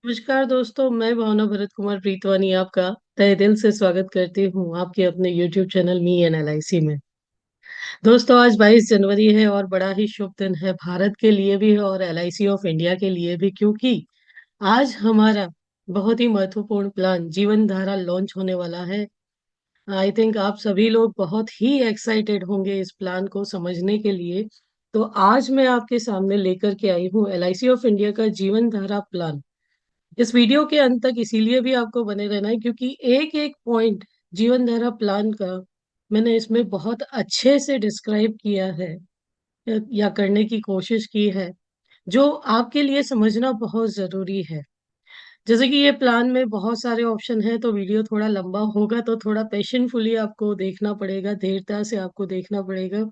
नमस्कार दोस्तों, मैं भावना भरत कुमार प्रीतवानी आपका तहे दिल से स्वागत करती हूँ आपके अपने YouTube चैनल मी एन एलआईसी में। दोस्तों, आज 22 जनवरी है और बड़ा ही शुभ दिन है भारत के लिए भी और एलआईसी ऑफ इंडिया के लिए भी, क्योंकि आज हमारा बहुत ही महत्वपूर्ण प्लान जीवन धारा लॉन्च होने वाला है। आई थिंक आप सभी लोग बहुत ही एक्साइटेड होंगे इस प्लान को समझने के लिए। तो आज मैं आपके सामने लेकर के आई हूँ एलआईसी ऑफ इंडिया का जीवन धारा प्लान। इस वीडियो के अंत तक इसीलिए भी आपको बने रहना है क्योंकि एक एक पॉइंट जीवन धारा प्लान का मैंने इसमें बहुत अच्छे से डिस्क्राइब किया है या करने की कोशिश की है, जो आपके लिए समझना बहुत जरूरी है। जैसे कि ये प्लान में बहुत सारे ऑप्शन है तो वीडियो थोड़ा लंबा होगा, तो थोड़ा पेशेंटफुली आपको देखना पड़ेगा, धीरता से आपको देखना पड़ेगा।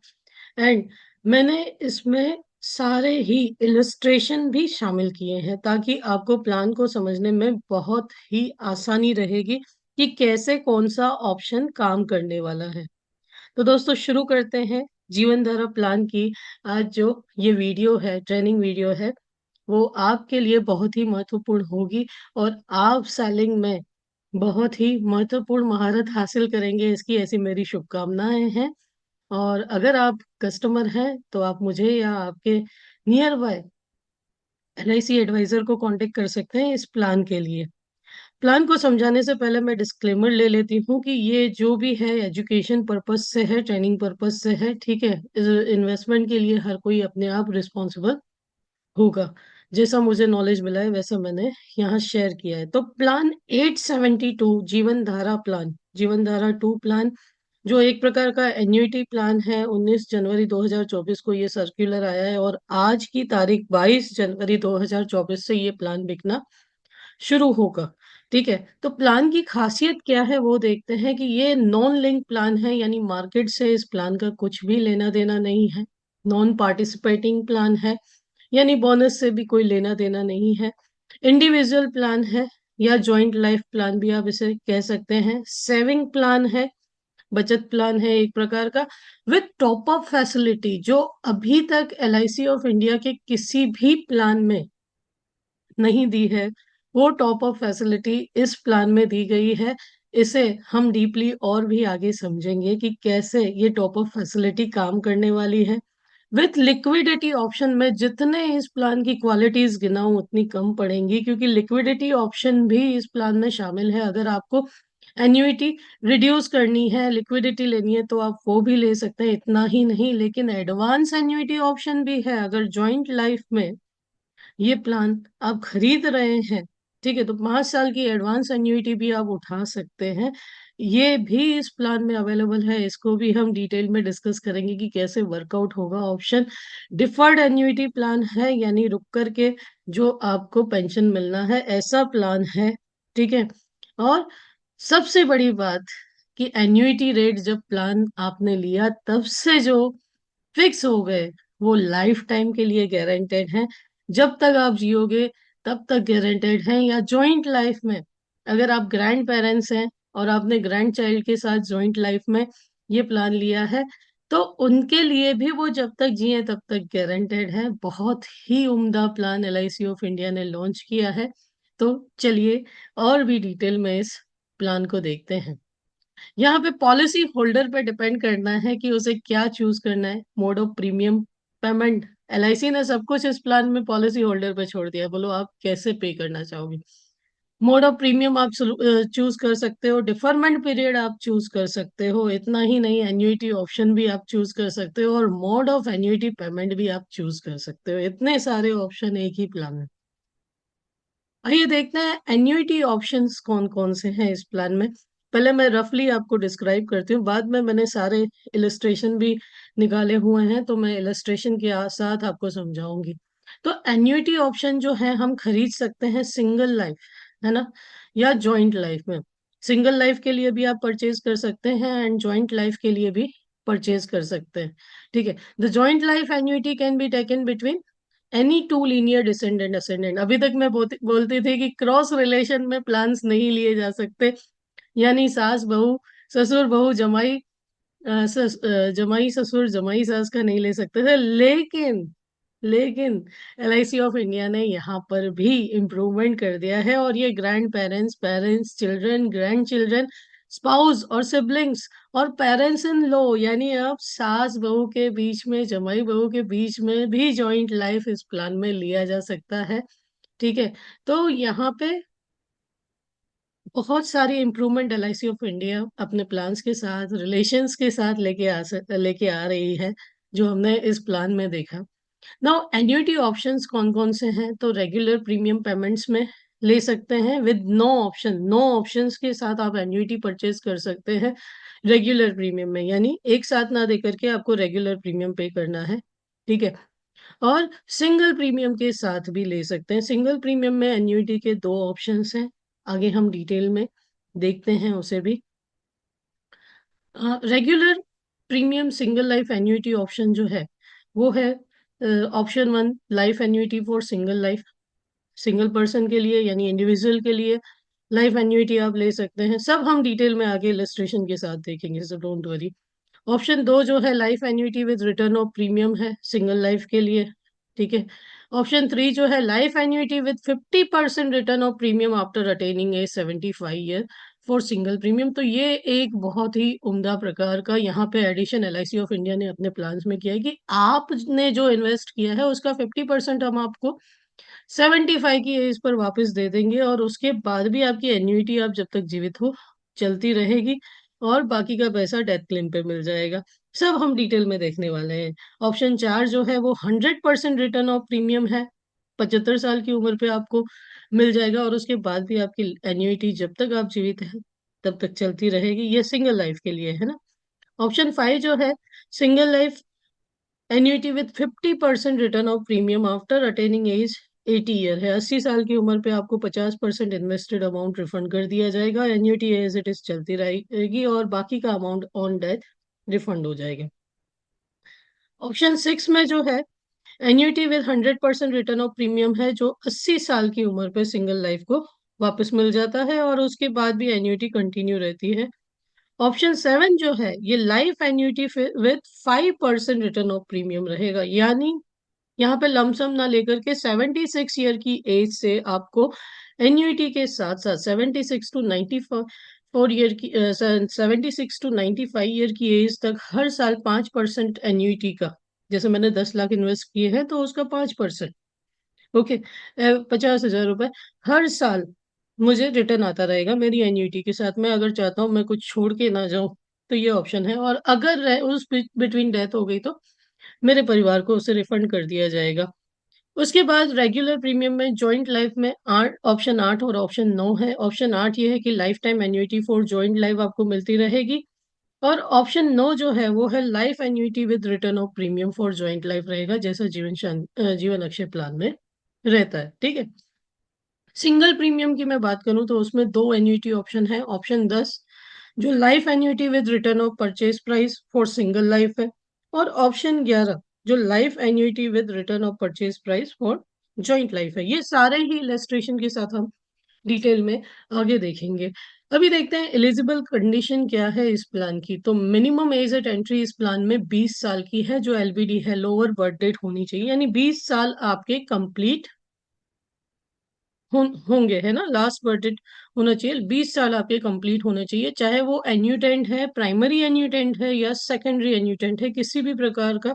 एंड मैंने इसमें सारे ही इलस्ट्रेशन भी शामिल किए हैं ताकि आपको प्लान को समझने में बहुत ही आसानी रहेगी कि कैसे कौन सा ऑप्शन काम करने वाला है। तो दोस्तों, शुरू करते हैं जीवन धारा प्लान की। आज जो ये वीडियो है, ट्रेनिंग वीडियो है, वो आपके लिए बहुत ही महत्वपूर्ण होगी और आप सेलिंग में बहुत ही महत्वपूर्ण महारत हासिल करेंगे, इसकी ऐसी मेरी शुभकामनाएं हैं। और अगर आप कस्टमर हैं तो आप मुझे या आपके नियर बाय एलआईसी एडवाइजर को कांटेक्ट कर सकते हैं इस प्लान के लिए। प्लान को समझाने से पहले मैं डिस्क्लेमर ले लेती हूँ कि ये जो भी है एजुकेशन पर्पस से है, ट्रेनिंग पर्पस से है, ठीक है। इस इन्वेस्टमेंट के लिए हर कोई अपने आप रिस्पॉन्सिबल होगा। जैसा मुझे नॉलेज मिला है वैसा मैंने यहाँ शेयर किया है। तो प्लान 872 जीवन धारा प्लान, जीवन धारा 2 प्लान, जो एक प्रकार का एन्युइटी प्लान है, 19 जनवरी 2024 को ये सर्कुलर आया है और आज की तारीख 22 जनवरी 2024 से ये प्लान बिकना शुरू होगा। ठीक है, तो प्लान की खासियत क्या है वो देखते हैं कि ये नॉन लिंक प्लान है, यानी मार्केट से इस प्लान का कुछ भी लेना देना नहीं है। नॉन पार्टिसिपेटिंग प्लान है, यानी बोनस से भी कोई लेना देना नहीं है। इंडिविजुअल प्लान है या जॉइंट लाइफ प्लान भी आप इसे कह सकते हैं। सेविंग प्लान है, बचत प्लान है एक प्रकार का, विथ टॉप अप फैसिलिटी, जो अभी तक एलआईसी ऑफ इंडिया के किसी भी प्लान में नहीं दी है। वो टॉप अप फैसिलिटी इस प्लान में दी गई है। इसे हम डीपली और भी आगे समझेंगे कि कैसे ये टॉप अप फैसिलिटी काम करने वाली है। विथ लिक्विडिटी ऑप्शन में जितने इस प्लान की क्वालिटीज गिनाऊं उतनी कम पड़ेंगी, क्योंकि लिक्विडिटी ऑप्शन भी इस प्लान में शामिल है। अगर आपको एन्युइटी रिड्यूस करनी है, लिक्विडिटी लेनी है, तो आप वो भी ले सकते हैं। इतना ही नहीं, लेकिन एडवांस एन्युइटी ऑप्शन भी है। अगर जॉइंट लाइफ में ये प्लान आप खरीद रहे हैं, ठीक है, तो 5 साल की एडवांस एन्युइटी भी आप उठा सकते हैं। ये भी इस प्लान में अवेलेबल है। इसको भी हम डिटेल में डिस्कस करेंगे कि कैसे वर्कआउट होगा ऑप्शन। डिफर्ड एन्युइटी प्लान है, यानी रुक करके जो आपको पेंशन मिलना है, ऐसा प्लान है। ठीक है, और सबसे बड़ी बात कि एन्युइटी रेट जब प्लान आपने लिया तब से जो फिक्स हो गए, वो लाइफ टाइम के लिए गारंटेड है। जब तक आप जियोगे तब तक गारंटेड है। या जॉइंट लाइफ में अगर आप ग्रैंड पेरेंट्स हैं और आपने ग्रैंड चाइल्ड के साथ जॉइंट लाइफ में ये प्लान लिया है, तो उनके लिए भी वो जब तक जिए तब तक गारंटेड है। बहुत ही उम्दा प्लान एलआईसी ऑफ इंडिया ने लॉन्च किया है। तो चलिए और भी डिटेल में इस प्लान को देखते हैं। यहाँ पे पॉलिसी होल्डर पे डिपेंड करना है कि उसे क्या चूज करना है। Mode of premium payment, LIC ने सब कुछ इस प्लान में पॉलिसी होल्डर पे छोड़ दिया है। बोलो आप कैसे पे करना चाहोगे। मोड ऑफ प्रीमियम आप चूज कर सकते हो, डिफरमेंट पीरियड आप चूज कर सकते हो, इतना ही नहीं, एन्युइटी ऑप्शन भी आप चूज कर सकते हो और मोड ऑफ एन्युइटी पेमेंट भी आप चूज कर सकते हो। इतने सारे ऑप्शन एक ही प्लान में। आइए देखते हैं एन्युइटी ऑप्शंस कौन कौन से हैं इस प्लान में। पहले मैं रफली आपको डिस्क्राइब करती हूँ, बाद में मैंने सारे इलस्ट्रेशन भी निकाले हुए हैं, तो मैं इलस्ट्रेशन के साथ आपको समझाऊंगी। तो एन्युइटी ऑप्शन जो है हम खरीद सकते हैं सिंगल लाइफ, है ना, या जॉइंट लाइफ में। सिंगल लाइफ के लिए भी आप परचेज कर सकते हैं एंड जॉइंट लाइफ के लिए भी परचेज कर सकते हैं। ठीक है, the joint life annuity can be taken between any two linear descendant ascendant. अभी तक मैं बोलती थी कि क्रॉस रिलेशन में प्लान्स नहीं लिए जा सकते, यानी सास बहू, ससुर बहू, जमाई जमाई ससुर जमाई सास का नहीं ले सकते थे। लेकिन लेकिन LIC ऑफ इंडिया ने यहाँ पर भी इम्प्रूवमेंट कर दिया है, और ये grand parents, parents, children, grand children, spouse और सिबलिंग्स और पेरेंट्स इन लॉ, यानी अब सास बहू के बीच में, जमाई बहू के बीच में भी जॉइंट लाइफ इस प्लान में लिया जा सकता है। ठीक है, तो यहाँ पे बहुत सारी इम्प्रूवमेंट LIC ऑफ इंडिया अपने प्लान्स के साथ, रिलेशंस के साथ लेके आ रही है, जो हमने इस प्लान में देखा। नाउ एन्युटी ऑप्शंस कौन कौन से हैं? तो रेगुलर प्रीमियम पेमेंट्स में ले सकते हैं विद नो ऑप्शंस के साथ आप एन्युटी परचेज कर सकते हैं रेगुलर प्रीमियम में, यानी एक साथ ना दे करके आपको रेगुलर प्रीमियम पे करना है। ठीक है, और सिंगल प्रीमियम के साथ भी ले सकते हैं। सिंगल प्रीमियम में एन्युटी के दो ऑप्शंस हैं, आगे हम डिटेल में देखते हैं उसे भी। Regular premium single life annuity option जो है वो है option 1, life annuity for single life, single person के लिए यानी इंडिविजुअल के लिए लाइफ एन्युटी आप ले सकते हैं। सब हम डिटेल में आगे इलस्ट्रेशन के साथ देखेंगे, सो डोंट वरी। ऑप्शन 2 जो है life annuity with return of premium है सिंगल लाइफ के लिए। ठीक है, ऑप्शन 3 जो है life annuity with 50% return of premium after attaining A 75 year for single premium. तो ये एक बहुत ही उम्दा प्रकार का यहाँ पे एडिशन LIC ऑफ इंडिया ने अपने प्लान्स में किया है कि आपने जो इन्वेस्ट किया है उसका 50% हम आपको 75 की एज पर वापस दे देंगे, और उसके बाद भी आपकी एन्युटी आप जब तक जीवित हो चलती रहेगी, और बाकी का पैसा डेथ क्लेम पे मिल जाएगा। सब हम डिटेल में देखने वाले हैं। ऑप्शन 4 जो है वो 100% रिटर्न ऑफ प्रीमियम है, 75 साल की उम्र पे आपको मिल जाएगा, और उसके बाद भी आपकी एन्युटी जब तक आप जीवित हैं तब तक चलती रहेगी। ये सिंगल लाइफ के लिए है ना। ऑप्शन 5 जो है single life annuity with 50% return of premium after attaining age 80 year है। 80 साल की उम्र पे आपको 50% इन्वेस्टेड अमाउंट रिफंड कर दिया जाएगा, एन्युटी एज इट इज चलती रहेगी, और बाकी का अमाउंट ऑन डेथ रिफंड हो जाएगा। ऑप्शन 6 में जो है annuity with 100% return of premium है, जो 80 साल की उम्र पे सिंगल लाइफ को वापस मिल जाता है, और उसके बाद भी एन्युटी कंटिन्यू रहती है। ऑप्शन 7 जो है ये life annuity with 5% return of premium रहेगा, यानी यहाँ पे लमसम ना लेकर के 76 ईयर की एज से आपको एन्युटी के साथ साथ 76 टू 95 ईयर की एज तक हर साल 5% एन्युटी का, जैसे मैंने 10 लाख इन्वेस्ट किए हैं तो उसका 5%, ओके, 50,000 रुपए हर साल मुझे रिटर्न आता रहेगा मेरी एन्युटी के साथ। मैं अगर चाहता हूँ मैं कुछ छोड़ के ना जाऊं तो ये ऑप्शन है, और अगर उस बिटवीन डेथ हो गई तो मेरे परिवार को उसे रिफंड कर दिया जाएगा। उसके बाद रेगुलर प्रीमियम में जॉइंट लाइफ में ऑप्शन 8 और ऑप्शन 9 है। ऑप्शन 8 ये है कि life time annuity for joint life आपको मिलती रहेगी, और ऑप्शन 9 जो है वो है life annuity with return of premium for joint life रहेगा, जैसा जीवन अक्षय प्लान में रहता है। ठीक है, सिंगल प्रीमियम की मैं बात करूं तो उसमें दो एन्युटी ऑप्शन है। ऑप्शन 10 जो life annuity with return of purchase price for single life है, और ऑप्शन 11 जो life annuity with return of purchase price for joint life है। ये सारे ही इलस्ट्रेशन के साथ हम डिटेल में आगे देखेंगे। अभी देखते हैं एलिजिबल कंडीशन क्या है इस प्लान की। तो मिनिमम एज एट एंट्री इस प्लान में 20 साल की है, जो LBD है लोअर बर्थ डेट होनी चाहिए, यानी 20 साल आपके कंप्लीट होंगे, है ना, लास्ट बर्डेड होना चाहिए। 20 साल आपके कंप्लीट होने चाहिए, चाहे वो एन्यूटेंट है, प्राइमरी एन्यूटेंट है या सेकेंडरी एन्यूटेंट है, किसी भी प्रकार का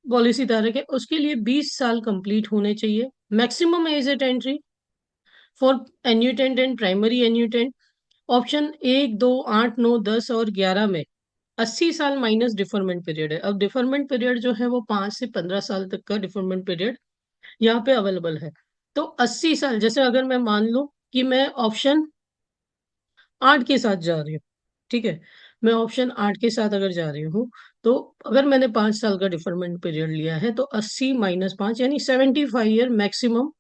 पॉलिसी धारक है उसके लिए 20 साल कंप्लीट होने चाहिए। Maximum age at entry for annuitant and primary annuitant option 1, 2, 8, 9, 10 और 11 में 80 साल माइनस डिफरमेंट पीरियड है। अब डिफरमेंट पीरियड जो है वो 5 से 15 साल तक का डिफरमेंट पीरियड यहाँ पे अवेलेबल है। तो 80 साल, जैसे अगर मैं मान लूं कि मैं ऑप्शन 8 के साथ जा रही हूँ, ठीक है, मैं ऑप्शन 8 के साथ अगर जा रही हूँ, तो अगर मैंने 5 साल का डिफरमेंट पीरियड लिया है तो 80 - 5 यानी 75 ईयर मैक्सिमम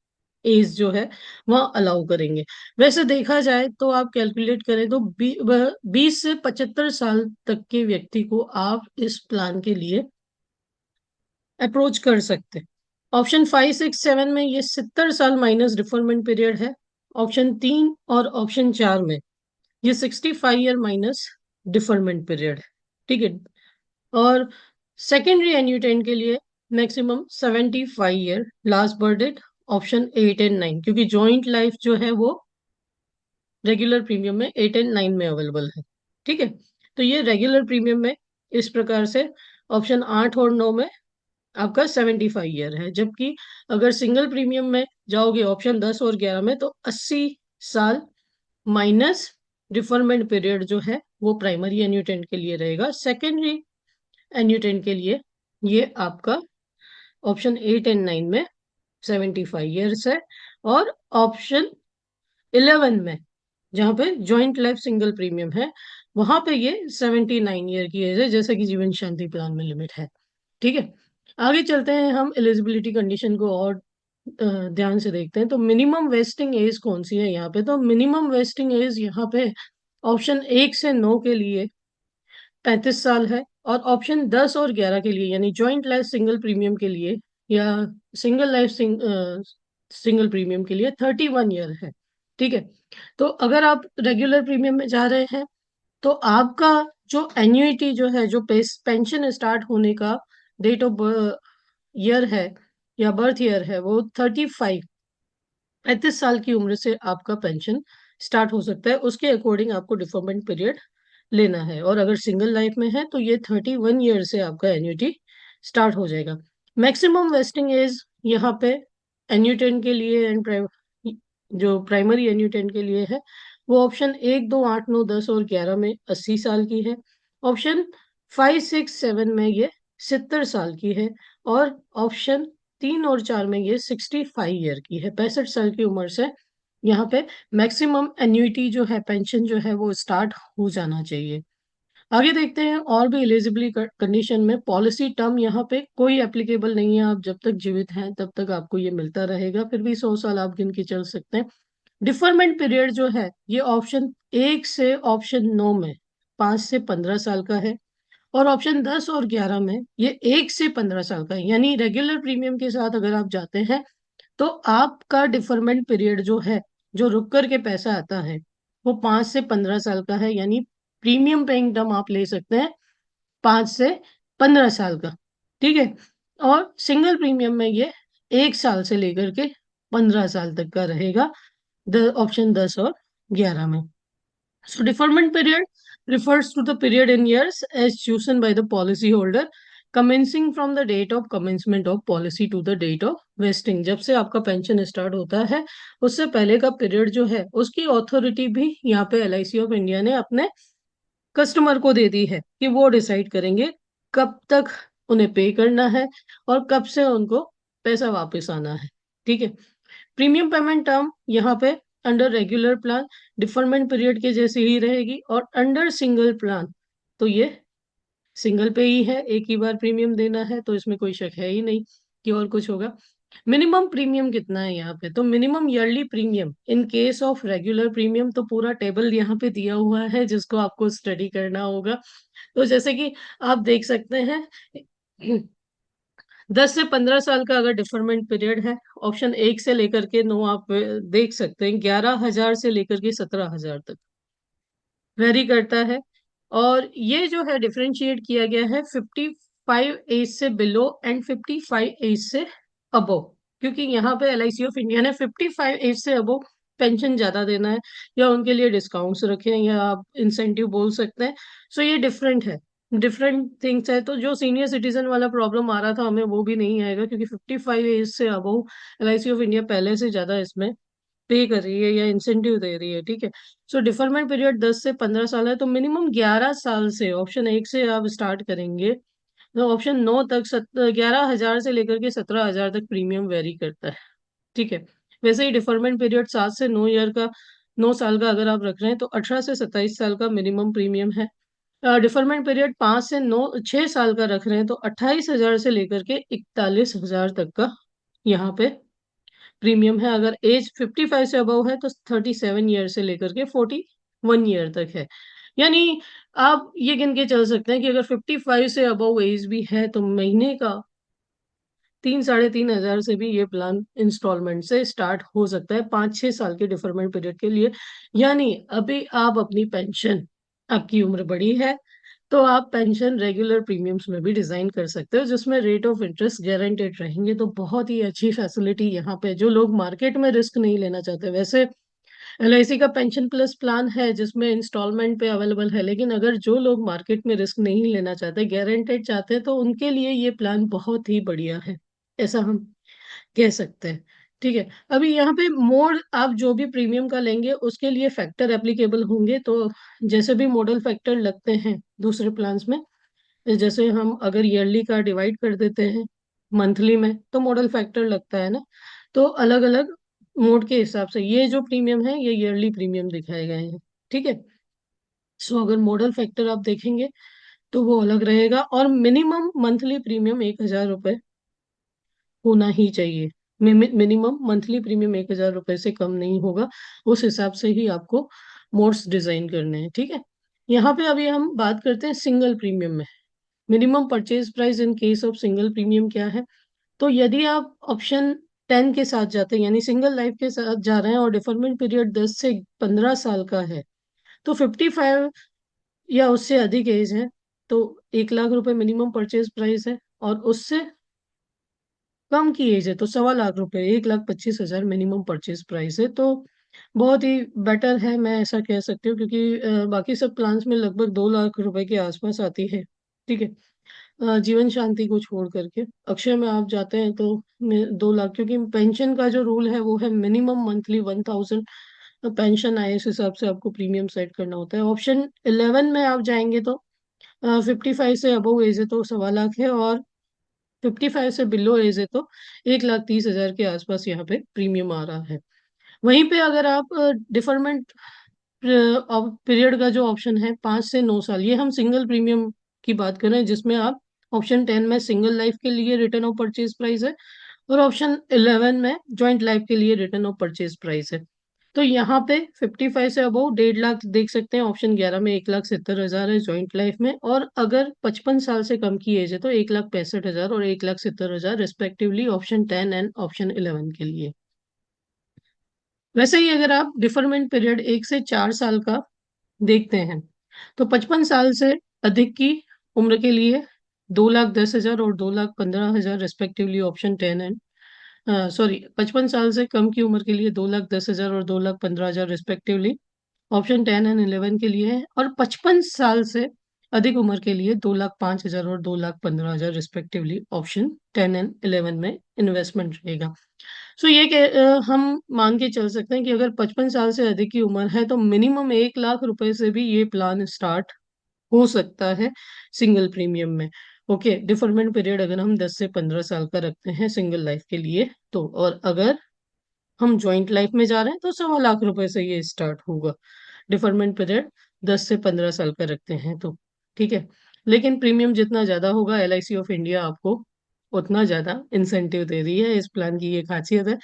एज जो है वह अलाउ करेंगे। वैसे देखा जाए तो आप कैलकुलेट करें तो 20 से 75 साल तक के व्यक्ति को आप इस प्लान के लिए अप्रोच कर सकते हैं। ऑप्शन 5, 6, 7 में ये 70 साल माइनस डिफरमेंट पीरियड है। ऑप्शन 3 और ऑप्शन 4 में ये 65 ईयर माइनस डिफरमेंट पीरियड है। ठीक है, और सेकेंडरी एन्यूटेंट के लिए maximum 75 year, last birth date option 8 and 9, क्योंकि जॉइंट लाइफ जो है वो रेगुलर प्रीमियम में 8 एंड 9 में अवेलेबल है। ठीक है, तो ये रेगुलर प्रीमियम में इस प्रकार से ऑप्शन 8 और 9 में आपका 75 ईयर है, जबकि अगर सिंगल प्रीमियम में जाओगे ऑप्शन 10 और 11 में तो 80 साल माइनस डिफरमेंट पीरियड जो है वो प्राइमरी एन्यूटेंट के लिए रहेगा। सेकेंडरी एन्यूटेंट के लिए ये आपका ऑप्शन 8 एंड 9 में 75 ईयर्स है, और ऑप्शन 11 में जहाँ पे ज्वाइंट लाइफ सिंगल प्रीमियम है वहां पे ये 79 ईयर की एज है, जैसा कि जीवन शांति प्लान में लिमिट है। ठीक है, आगे चलते हैं, हम एलिजिबिलिटी कंडीशन को और ध्यान से देखते हैं। तो मिनिमम वेस्टिंग एज कौन सी है यहाँ पे? तो मिनिमम वेस्टिंग एज यहाँ पे ऑप्शन 1 से 9 के लिए 35 साल है, और ऑप्शन 10 और 11 के लिए यानी ज्वाइंट लाइफ सिंगल प्रीमियम के लिए या सिंगल लाइफ सिंगल प्रीमियम के लिए 31 ईयर है। ठीक है, तो अगर आप रेगुलर प्रीमियम में जा रहे हैं तो आपका जो एन्युइटी जो है, जो पेंशन स्टार्ट होने का डेट ऑफ ईयर है या बर्थ ईयर है, वो 35 की उम्र से आपका पेंशन स्टार्ट हो सकता है। उसके अकॉर्डिंग आपको डिफरमेंट पीरियड लेना है, और अगर सिंगल लाइफ में है तो ये 31 ईयर से आपका एन्युटी स्टार्ट हो जाएगा। मैक्सिमम वेस्टिंग एज यहाँ पे एन्यूटेंट के लिए एंड जो प्राइमरी एन्यूटेंट के लिए है वो ऑप्शन 1, 2, 8, 9, 10 और 11 में 80 साल की है। ऑप्शन 5, 6, 7 में ये 70 साल की है, और ऑप्शन 3 और 4 में ये 65 ईयर की है। 65 साल की उम्र से यहाँ पे मैक्सिमम एन्युइटी जो है, पेंशन जो है वो स्टार्ट हो जाना चाहिए। आगे देखते हैं, और भी एलिजिबिलिटी कंडीशन में पॉलिसी टर्म यहाँ पे कोई एप्लीकेबल नहीं है। आप जब तक जीवित हैं तब तक आपको ये मिलता रहेगा, फिर भी 100 साल आप गिन के चल सकते हैं। डिफरमेंट पीरियड जो है ये ऑप्शन 1 से ऑप्शन 9 में 5 से 15 साल का है, और ऑप्शन 10 और 11 में ये 1 से 15 साल का है। यानी रेगुलर प्रीमियम के साथ अगर आप जाते हैं तो आपका डिफरमेंट पीरियड जो है, जो रुक करके पैसा आता है, वो 5 से 15 साल का है। यानी प्रीमियम पेइंग टर्म आप ले सकते हैं 5 से 15 साल का। ठीक है, और सिंगल प्रीमियम में ये 1 साल से लेकर के 15 साल तक का रहेगा, ऑप्शन 10 और 11 में। So deferment period refers to the period in years as chosen by the policy holder commencing from the date of commencement of policy to the date of vesting। जब से आपका पेंशन स्टार्ट होता है उससे पहले का पीरियड जो है उसकी अथॉरिटी भी यहाँ पे LIC ऑफ इंडिया ने अपने कस्टमर को दे दी है कि वो डिसाइड करेंगे कब तक उन्हें पे करना है और कब से उनको पैसा वापस आना है। ठीक है, प्रीमियम पेमेंट टर्म यहाँ पे under regular plan deferment period के जैसे ही रहेगी, और अंडर सिंगल प्लान तो ये सिंगल पे ही है, एक ही बार प्रीमियम देना है, तो इसमें कोई शक है ही नहीं कि और कुछ होगा। मिनिमम प्रीमियम कितना है यहाँ पे? तो minimum yearly premium in case of regular premium, तो पूरा टेबल यहाँ पे दिया हुआ है जिसको आपको स्टडी करना होगा। तो जैसे कि आप देख सकते हैं 10 से 15 साल का अगर डिफरमेंट पीरियड है, ऑप्शन 1 से लेकर के 9 आप देख सकते हैं 11,000 से लेकर के 17,000 तक वेरी करता है। और ये जो है डिफरेंशिएट किया गया है 55 एज से बिलो एंड 55 एज से अबो, क्योंकि यहाँ पे LIC ऑफ इंडिया ने 55 एज से अबो पेंशन ज्यादा देना है, या उनके लिए डिस्काउंट्स रखे हैं, या आप इंसेंटिव बोल सकते हैं। सो ये डिफरेंट है, डिफरेंट थिंग्स है। तो जो सीनियर सिटीजन वाला प्रॉब्लम आ रहा था हमें वो भी नहीं आएगा, क्योंकि 55 एज से अबो LIC ऑफ इंडिया पहले से ज्यादा इसमें पे कर रही है या इंसेंटिव दे रही है। ठीक है, सो डिफरमेंट पीरियड 10 से 15 साल है, तो मिनिमम 11 साल से ऑप्शन 1 से आप स्टार्ट करेंगे तो ऑप्शन 9 तक 11,000 से लेकर के 17,000 तक प्रीमियम वेरी करता है। ठीक है, वैसे ही डिफरमेंट पीरियड 7 से 9 ईयर का, 9 साल का अगर आप रख रहे हैं तो 18 से 27 साल का मिनिमम प्रीमियम है। डिफरमेंट पीरियड 5 से 6 साल का रख रहे हैं तो 28,000 से लेकर के 41,000 तक का यहाँ पे प्रीमियम है। अगर एज 55 से अबव है तो 37 ईयर से लेकर के 41 ईयर तक है। यानी आप ये गिन के चल सकते हैं कि अगर 55 से अबव एज भी है तो महीने का 3-3,500 से भी ये प्लान इंस्टॉलमेंट से स्टार्ट हो सकता है 5-6 साल के डिफरमेंट पीरियड के लिए। यानी अभी आप अपनी पेंशन, आपकी उम्र बड़ी है, तो आप पेंशन रेगुलर प्रीमियम्स में भी डिजाइन कर सकते हो, जिसमें रेट ऑफ इंटरेस्ट गारंटेड रहेंगे। तो बहुत ही अच्छी फैसिलिटी यहाँ पे, जो लोग मार्केट में रिस्क नहीं लेना चाहते। वैसे एलआईसी का पेंशन प्लस प्लान है जिसमें इंस्टॉलमेंट पे अवेलेबल है, लेकिन अगर जो लोग मार्केट में रिस्क नहीं लेना चाहते, गारंटेड चाहते हैं, तो उनके लिए ये प्लान बहुत ही बढ़िया है, ऐसा हम कह सकते हैं। ठीक है। अभी यहाँ पे मोड, आप जो भी प्रीमियम का लेंगे उसके लिए फैक्टर एप्लीकेबल होंगे। तो जैसे भी मॉडल फैक्टर लगते हैं दूसरे प्लान्स में, जैसे हम अगर ईयरली का डिवाइड कर देते हैं मंथली में, तो मॉडल फैक्टर लगता है ना। तो अलग अलग मोड के हिसाब से ये जो प्रीमियम है, ये ईयरली प्रीमियम दिखाए गए हैं। ठीक है। सो अगर मॉडल फैक्टर आप देखेंगे तो वो अलग रहेगा, और मिनिमम मंथली प्रीमियम 1,000 रुपये होना ही चाहिए। मिनिमम मंथली प्रीमियम 1,000 रुपये से कम नहीं होगा। उस हिसाब से ही आपको मोड्स डिजाइन करने हैं। ठीक है। यहाँ पे अभी हम बात करते हैं सिंगल प्रीमियम में। Minimum purchase price in case of single premium क्या है? तो यदि आप ऑप्शन 10 के साथ जाते हैं, यानी सिंगल लाइफ के साथ जा रहे हैं, और डिफरमेंट पीरियड 10 से 15 साल का है, तो 55 या उससे अधिक एज है, तो 1 लाख रुपए मिनिमम परचेज प्राइस है। और उससे कम की एज है तो 1,25,000 रुपए, 1,25,000 मिनिमम परचेज प्राइस है। तो बहुत ही बेटर है, मैं ऐसा कह सकती हूँ, क्योंकि बाकी सब प्लान्स में लगभग 2 लाख रुपए के आसपास आती है। ठीक है। जीवन शांति को छोड़ करके अक्षय में आप जाते हैं तो 2 लाख, क्योंकि पेंशन का जो रूल है वो है मिनिमम मंथली 1,000 पेंशन आए, इस हिसाब से आपको प्रीमियम सेट करना होता है। ऑप्शन 11 में आप जाएंगे तो 55 से अबव एज है तो 1,25,000 है, और 55 से बिलो एज है तो 1,30,000 के आसपास यहाँ पे प्रीमियम आ रहा है। वहीं पे अगर आप डिफरमेंट पीरियड का जो ऑप्शन है 5 से 9 साल, ये हम सिंगल प्रीमियम की बात कर रहे हैं, जिसमें आप ऑप्शन 10 में सिंगल लाइफ के लिए रिटर्न ऑफ परचेज प्राइस है, और ऑप्शन 11 में ज्वाइंट लाइफ के लिए रिटर्न ऑफ परचेज प्राइस है। तो यहाँ पे 55 से अबव 1,50,000 देख सकते हैं। ऑप्शन 11 में 1,70,000 है ज्वाइंट लाइफ में, और अगर 55 साल से कम की एज है तो 1,65,000 और 1,70,000 रिस्पेक्टिवली, ऑप्शन 10 एंड ऑप्शन 11 के लिए। वैसे ही अगर आप डिफरमेंट पीरियड 1 से 4 साल का देखते हैं, तो 55 साल से अधिक की उम्र के लिए 2,10,000 और 2,15,000 रिस्पेक्टिवली, ऑप्शन 10 एंड सॉरी, 55 साल से कम की उम्र के लिए 2,10,000 और 2,15,000 रिस्पेक्टिवली, ऑप्शन 10 एंड 11 के लिए है। और 55 साल से अधिक उम्र के लिए 2,05,000 और 2,15,000 रिस्पेक्टिवली, ऑप्शन 10 एंड 11 में इन्वेस्टमेंट रहेगा। सो ये हम मान के चल सकते हैं कि अगर 55 साल से अधिक की उम्र है तो मिनिमम 1 लाख रुपए से भी ये प्लान स्टार्ट हो सकता है सिंगल प्रीमियम में। ओके। डिफरमेंट पीरियड अगर हम 10 से 15 साल का रखते हैं सिंगल लाइफ के लिए तो, और अगर हम ज्वाइंट लाइफ में जा रहे हैं तो 1,25,000 रुपए से ये स्टार्ट होगा। डिफरमेंट पीरियड 10 से 15 साल का रखते हैं तो। ठीक है। लेकिन प्रीमियम जितना ज्यादा होगा, एलआईसी ऑफ इंडिया आपको उतना ज्यादा इंसेंटिव दे रही है, इस प्लान की ये खासियत है।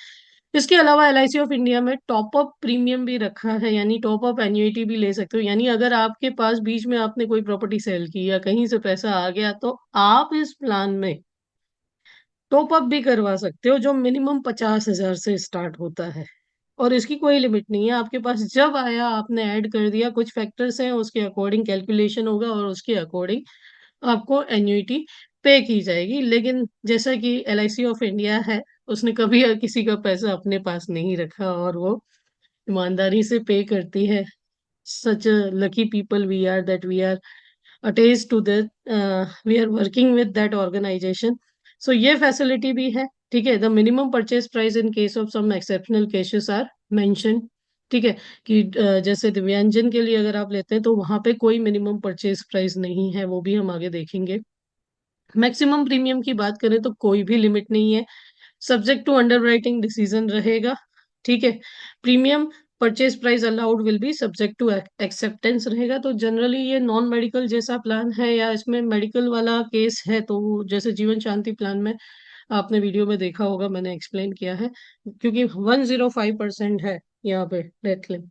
इसके अलावा एलआईसी ऑफ इंडिया में टॉप अप प्रीमियम भी रखा है, यानी टॉप अप एन्युइटी भी ले सकते हो। यानी अगर आपके पास बीच में आपने कोई प्रॉपर्टी सेल की या कहीं से पैसा आ गया, तो आप इस प्लान में टॉप अप भी करवा सकते हो, जो मिनिमम 50,000 से स्टार्ट होता है। और इसकी कोई लिमिट नहीं है, आपके पास जब आया आपने ऐड कर दिया। कुछ फैक्टर्स हैं, उसके अकॉर्डिंग कैलकुलेशन होगा और उसके अकॉर्डिंग आपको एन्युइटी पे की जाएगी। लेकिन जैसा कि एलआईसी ऑफ इंडिया है, उसने कभी किसी का पैसा अपने पास नहीं रखा, और वो ईमानदारी से पे करती है। Such lucky people we are, that we are attached to that, we are working with that organization. So ये फैसिलिटी भी है। ठीक है। The minimum purchase price in case of some exceptional cases are mention. ठीक है। कि जैसे दिव्यांजन के लिए अगर आप लेते हैं तो वहां पे कोई मिनिमम परचेज प्राइस नहीं है, वो भी हम आगे देखेंगे। मैक्सिमम प्रीमियम की बात करें तो कोई भी लिमिट नहीं है, सब्जेक्ट टू अंडरराइटिंग डिसीजन रहेगा। ठीक है। Premium purchase price allowed will be subject to acceptance रहेगा। तो जनरली ये नॉन मेडिकल जैसा प्लान है, या इसमें मेडिकल वाला केस है, तो जैसे जीवन शांति प्लान में आपने वीडियो में देखा होगा, मैंने एक्सप्लेन किया है, क्योंकि 105% है यहाँ पे डेथ क्लेम,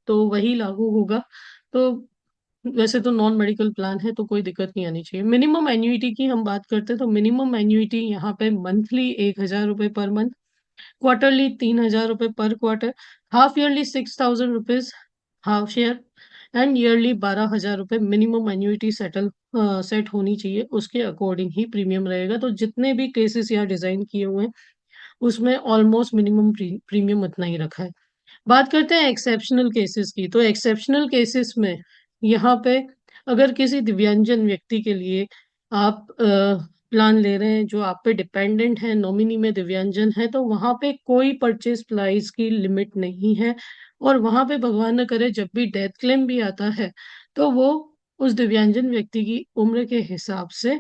तो वही लागू होगा। तो वैसे तो नॉन मेडिकल प्लान है तो कोई दिक्कत नहीं आनी चाहिए। मिनिमम एन्युइटी की हम बात करते हैं तो मिनिमम एन्युइटी यहाँ पे मंथली 1,000 रुपये पर मंथ, क्वार्टरली 3,000 रुपये पर quarter, half yearly 6,000 rupees half year, and yearly 12,000 रुपये मिनिमम एन्युइटी सेट होनी चाहिए, उसके अकॉर्डिंग ही प्रीमियम रहेगा। तो जितने भी केसेस यहाँ डिजाइन किए हुए हैं उसमें ऑलमोस्ट मिनिमम प्रीमियम उतना ही रखा है। बात करते हैं एक्सेप्शनल केसेस की। तो एक्सेप्शनल केसेस में यहाँ पे अगर किसी दिव्यांजन व्यक्ति के लिए आप प्लान ले रहे हैं जो आप पे डिपेंडेंट है, नॉमिनी में दिव्यांजन है, तो वहां पे कोई परचेज प्राइस की लिमिट नहीं है। और वहां पे भगवान न करे जब भी डेथ क्लेम भी आता है तो वो उस दिव्यांजन व्यक्ति की उम्र के हिसाब से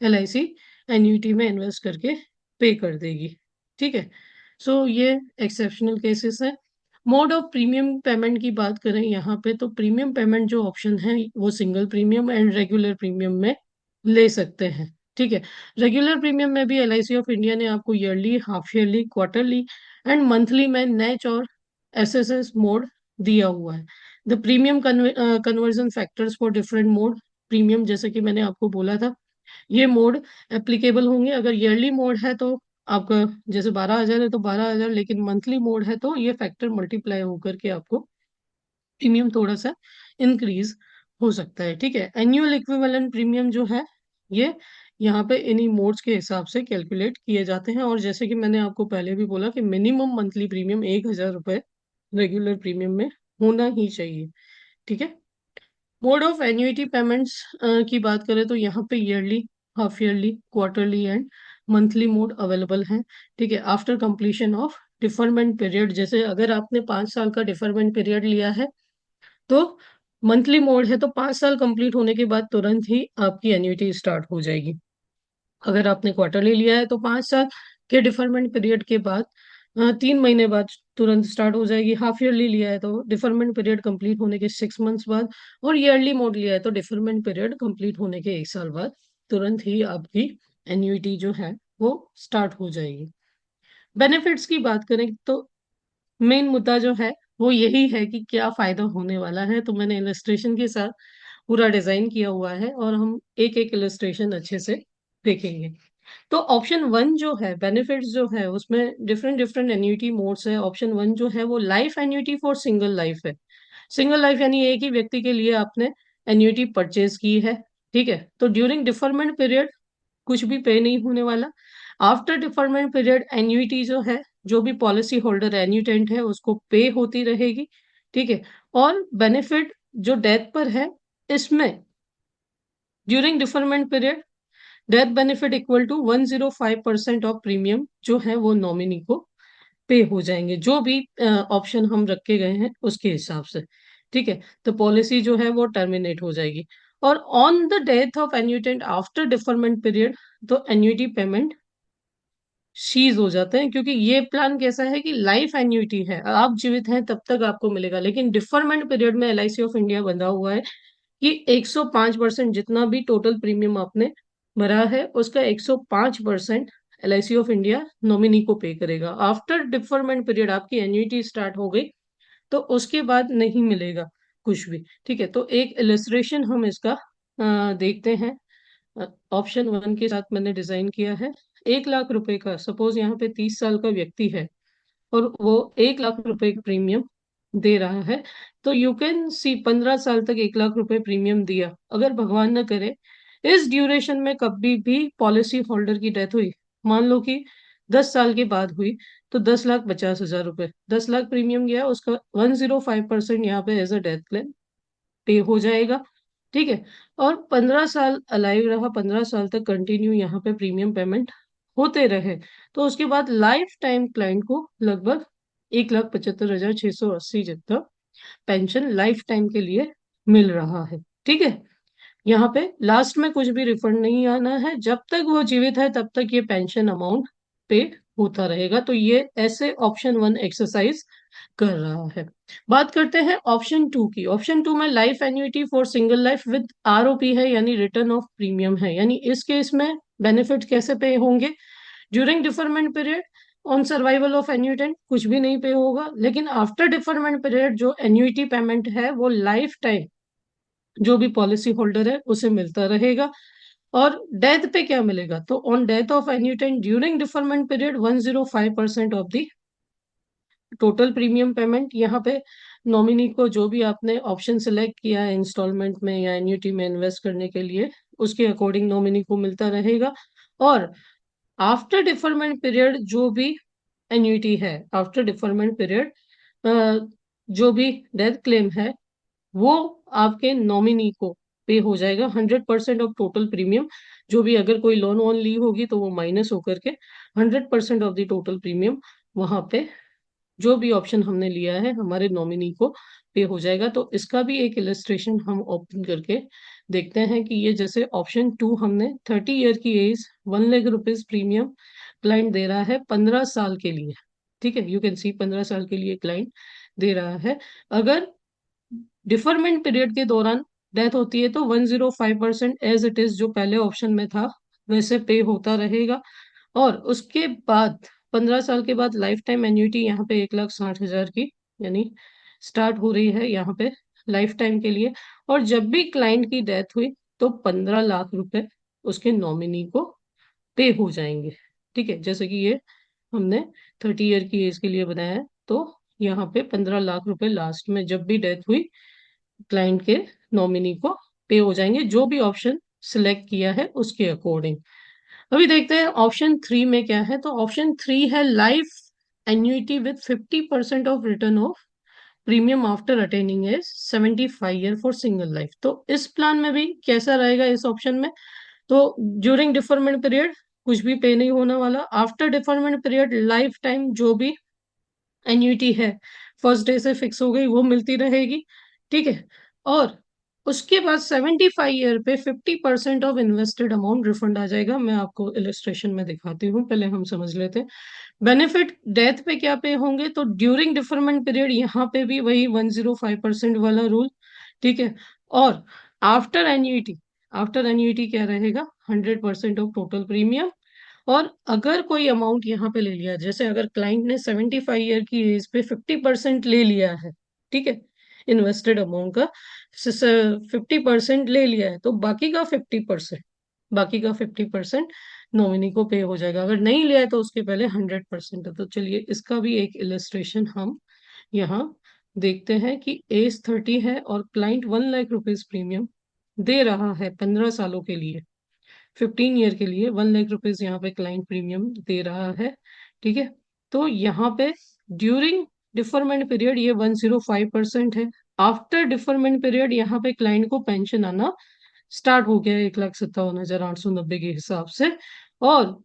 LIC एन्युटी में इन्वेस्ट करके पे कर देगी। ठीक है। सो ये एक्सेप्शनल केसेस है। मोड ऑफ प्रीमियम पेमेंट की बात करें यहाँ पे, तो प्रीमियम पेमेंट जो ऑप्शन है वो single premium and regular premium में ले सकते हैं। ठीक है। रेगुलर प्रीमियम में भी LIC ऑफ इंडिया ने आपको yearly, half yearly, quarterly and monthly में नेच और SSS मोड दिया हुआ है। The premium conversion factors for different mode premium, जैसे कि मैंने आपको बोला था, ये मोड एप्लीकेबल होंगे। अगर ईयरली मोड है तो आपका जैसे 12,000 है तो 12,000, लेकिन मंथली मोड है तो ये फैक्टर मल्टीप्लाई होकर के आपको प्रीमियम थोड़ा सा इंक्रीज हो सकता है। ठीक है। एनुअल इक्विवेलेंट प्रीमियम जो है ये यहाँ पे इन्हीं मोड्स के हिसाब से कैलकुलेट किए जाते हैं। और जैसे कि मैंने आपको पहले भी बोला कि मिनिमम मंथली प्रीमियम 1,000 रुपये रेगुलर प्रीमियम में होना ही चाहिए। ठीक है। मोड ऑफ एन्युइटी पेमेंट्स की बात करें तो यहाँ पे yearly, half yearly, quarterly and monthly mode available हैं। ठीक है। After completion of deferment period, जैसे अगर आपने 5 साल का डिफरमेंट पीरियड लिया है तो मंथली मोड है तो 5 साल कंप्लीट होने के बाद तुरंत ही आपकी एन्युइटी स्टार्ट हो जाएगी। अगर आपने क्वार्टरली लिया है तो 5 साल के डिफरमेंट पीरियड के बाद 3 महीने बाद तुरंत स्टार्ट हो जाएगी। हाफ ईयरली लिया है तो डिफरमेंट पीरियड कंप्लीट होने के 6 मंथ्स बाद, और ईयरली मोड लिया है तो डिफरमेंट पीरियड कंप्लीट होने के 1 साल बाद तुरंत ही आपकी एन्युइटी जो है वो स्टार्ट हो जाएगी। बेनिफिट्स की बात करें तो मेन मुद्दा जो है वो यही है कि क्या फायदा होने वाला है। तो मैंने इलस्ट्रेशन के साथ पूरा डिजाइन किया हुआ है और हम एक एक इलस्ट्रेशन अच्छे से देखेंगे। तो ऑप्शन वन जो है बेनिफिट्स जो है उसमें डिफरेंट डिफरेंट एन्युटी मोड्स है। ऑप्शन वन जो है वो life annuity for single life है। सिंगल लाइफ यानी एक ही व्यक्ति के लिए आपने एन्युटी परचेज की है। ठीक है। तो ड्यूरिंग डिफरमेंट पीरियड कुछ भी पे नहीं होने वाला। आफ्टर डिफरमेंट पीरियड एन्युटी जो है, जो भी पॉलिसी होल्डर एन्यूटेंट है उसको पे होती रहेगी। ठीक है। और बेनिफिट जो डेथ पर है इसमें during deferment period death benefit equal to 105% of premium जो है वो नॉमिनी को पे हो जाएंगे, जो भी ऑप्शन हम रखे गए हैं उसके हिसाब से। ठीक है। तो पॉलिसी जो है वो टर्मिनेट हो जाएगी। और on the death of annuitant after deferment period तो एन्यूटी पेमेंट सीज हो जाते हैं, क्योंकि ये प्लान कैसा है कि लाइफ एन्यूटी है, आप जीवित हैं तब तक आपको मिलेगा। लेकिन डिफरमेंट पीरियड में LIC ऑफ इंडिया बंधा हुआ है कि 105% जितना भी टोटल प्रीमियम आपने भरा है उसका 105% LIC ऑफ इंडिया नॉमिनी को पे करेगा। आफ्टर डिफरमेंट पीरियड आपकी एन्युइटी स्टार्ट हो गई तो उसके बाद नहीं मिलेगा कुछ भी। ठीक है। तो एक इलस्ट्रेशन हम इसका देखते हैं। ऑप्शन वन के साथ मैंने डिजाइन किया है। 1 लाख रुपए का, सपोज यहाँ पे 30 साल का व्यक्ति है और वो 1 लाख रुपए का प्रीमियम दे रहा है। तो यू कैन सी 15 साल तक 1 लाख रुपए प्रीमियम दिया। अगर भगवान न करे इस ड्यूरेशन में कभी भी पॉलिसी होल्डर की डेथ हुई, मान लो कि 10 साल के बाद हुई, तो 10,50,000 रुपए, 10 लाख प्रीमियम गया, उसका 105% यहाँ पे एज अ डेथ क्लेम पे हो जाएगा। ठीक है। और 15 साल अलाइव रहा, 15 साल तक कंटिन्यू यहाँ पे प्रीमियम पेमेंट होते रहे, तो उसके बाद लाइफ टाइम क्लाइंट को लगभग 1,75,680 जितना पेंशन लाइफ टाइम के लिए मिल रहा है। ठीक है। यहाँ पे लास्ट में कुछ भी रिफंड नहीं आना है, जब तक वो जीवित है तब तक ये पेंशन अमाउंट पे होता रहेगा। तो ये ऐसे ऑप्शन वन एक्सरसाइज कर रहा है। बात करते हैं ऑप्शन टू की। ऑप्शन टू में life annuity for single life with ROP है, यानी रिटर्न ऑफ प्रीमियम है। यानी इस केस में बेनिफिट कैसे पे होंगे? During deferment period on survival of annuitant कुछ भी नहीं पे होगा, लेकिन आफ्टर डिफरमेंट पीरियड जो एन्युइटी पेमेंट है वो लाइफ टाइम जो भी पॉलिसी होल्डर है उसे मिलता रहेगा। और डेथ पे क्या मिलेगा? तो on death of annuitant during deferment period 105% of the total premium payment यहाँ पे नॉमिनी को जो भी आपने ऑप्शन सिलेक्ट किया है इंस्टॉलमेंट में या एन्युटी में इन्वेस्ट करने के लिए, उसके अकॉर्डिंग नॉमिनी को मिलता रहेगा। और आफ्टर डिफरमेंट पीरियड जो भी एन्युटी है, आफ्टर डिफरमेंट पीरियड जो भी डेथ क्लेम है, वो आपके नॉमिनी को पे हो जाएगा 100% ऑफ टोटल प्रीमियम। जो भी अगर कोई लोन वोन ली होगी तो वो माइनस होकर के 100% ऑफ द टोटल प्रीमियम वहां पे जो भी ऑप्शन हमने लिया है हमारे नॉमिनी को पे हो जाएगा। तो इसका भी एक इलस्ट्रेशन हम ओपन करके देखते हैं कि ये जैसे ऑप्शन 2 हमने 30 ईयर की age 1 lakh rupees premium client दे रहा है 15 साल के लिए। ठीक है, यू कैन सी 15 साल के लिए क्लाइंट दे रहा है। अगर डिफरमेंट पीरियड के दौरान डेथ होती है तो 105% एज इट इज जो पहले ऑप्शन में था वैसे पे होता रहेगा। और उसके बाद 15 साल के बाद लाइफ टाइम एन्युटी यहाँ पे 1,60,000 की यानी स्टार्ट हो रही है यहाँ पे लाइफ टाइम के लिए। और जब भी क्लाइंट की डेथ हुई तो 15 लाख रुपए उसके नॉमिनी को पे हो जाएंगे। ठीक है, जैसे कि ये हमने 30 ईयर की एज के लिए बनाया है, तो यहाँ पे 15 लाख रुपए लास्ट में जब भी डेथ हुई क्लाइंट के नॉमिनी को पे हो जाएंगे, जो भी ऑप्शन सिलेक्ट किया है उसके अकॉर्डिंग। अभी देखते हैं ऑप्शन 3 में क्या है। तो ऑप्शन 3 है life annuity with 50% of return of premium after attaining age 75 year for single life. तो इस प्लान में भी कैसा रहेगा इस ऑप्शन में, तो ड्यूरिंग डिफरमेंट पीरियड कुछ भी पे नहीं होने वाला। After deferment period life time जो भी एन्युटी है फर्स्ट डे से फिक्स हो गई वो मिलती रहेगी। ठीक है, और उसके बाद 75 ईयर पे 50% ऑफ इन्वेस्टेड अमाउंट रिफंड आ जाएगा। मैं आपको इलस्ट्रेशन में दिखाती हूँ, पहले हम समझ लेते हैं बेनिफिट डेथ पे क्या पे होंगे। तो ड्यूरिंग डिफरमेंट पीरियड यहाँ पे भी वही 105% वाला रूल। ठीक है, और आफ्टर एन्युटी, आफ्टर एन्युटी क्या रहेगा 100% ऑफ टोटल प्रीमियम। और अगर कोई अमाउंट यहाँ पे ले लिया, जैसे अगर क्लाइंट ने 75 ईयर की एज पे 50% ले लिया है, ठीक है, इन्वेस्टेड अमाउंट का 50% ले लिया है, तो बाकी का 50% नॉमिनी को पे हो जाएगा। अगर नहीं लिया है तो उसके पहले 100% है। तो चलिए इसका भी एक इलस्ट्रेशन हम यहाँ देखते हैं कि एज 30 है और क्लाइंट 1 लाख रुपीज प्रीमियम दे रहा है 15 सालों के लिए, 15 ईयर के लिए 1 लाख रुपीज यहाँ पे क्लाइंट प्रीमियम दे रहा है। ठीक है, तो यहाँ पे ड्यूरिंग डिफरमेंट पीरियड ये 105% है। आफ्टर डिफरमेंट पीरियड यहाँ पे क्लाइंट को पेंशन आना स्टार्ट हो गया 1,57,890 के हिसाब से। और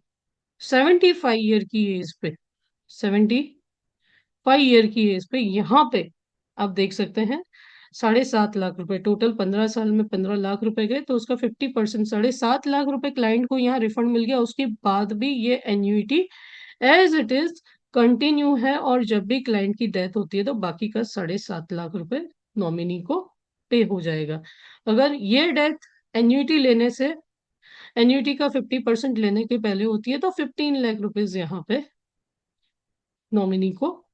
75 ईयर की एज पे, 75 ईयर की एज पे यहाँ पे आप देख सकते हैं 7.5 लाख रुपए टोटल। 15 साल में 15 लाख रुपए गए तो उसका 50%, 7.5 लाख रुपए क्लाइंट को यहाँ रिफंड मिल गया। उसके बाद भी ये annuity as it is continue है, और जब भी क्लाइंट की डेथ होती है तो बाकी का 7.5 लाख रुपए नॉमिनी को पे हो जाएगा। अगर ये डेथ एन्युटी लेने से, एन्युटी का 50% लेने के पहले होती है तो 15 लाख रुपीज यहाँ पे नॉमिनी को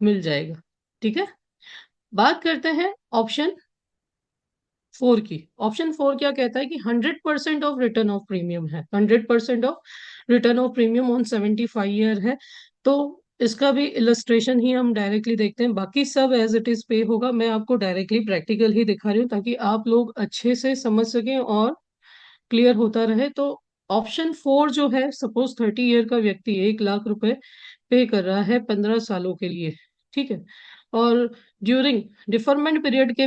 मिल जाएगा। ठीक है, बात करते हैं ऑप्शन 4 की। ऑप्शन 4 क्या कहता है कि 100% ऑफ रिटर्न ऑफ प्रीमियम है, 100% of return of premium on 75 year है। तो इसका भी इलस्ट्रेशन ही हम डायरेक्टली देखते हैं, बाकी सब एज इट इज पे होगा। मैं आपको डायरेक्टली प्रैक्टिकल ही दिखा रही हूँ ताकि आप लोग अच्छे से समझ सकें और क्लियर होता रहे। तो ऑप्शन 4 जो है, सपोज 30 ईयर का व्यक्ति 1 लाख रुपए पे कर रहा है 15 सालों के लिए। ठीक है, और ड्यूरिंग डिफरमेंट पीरियड के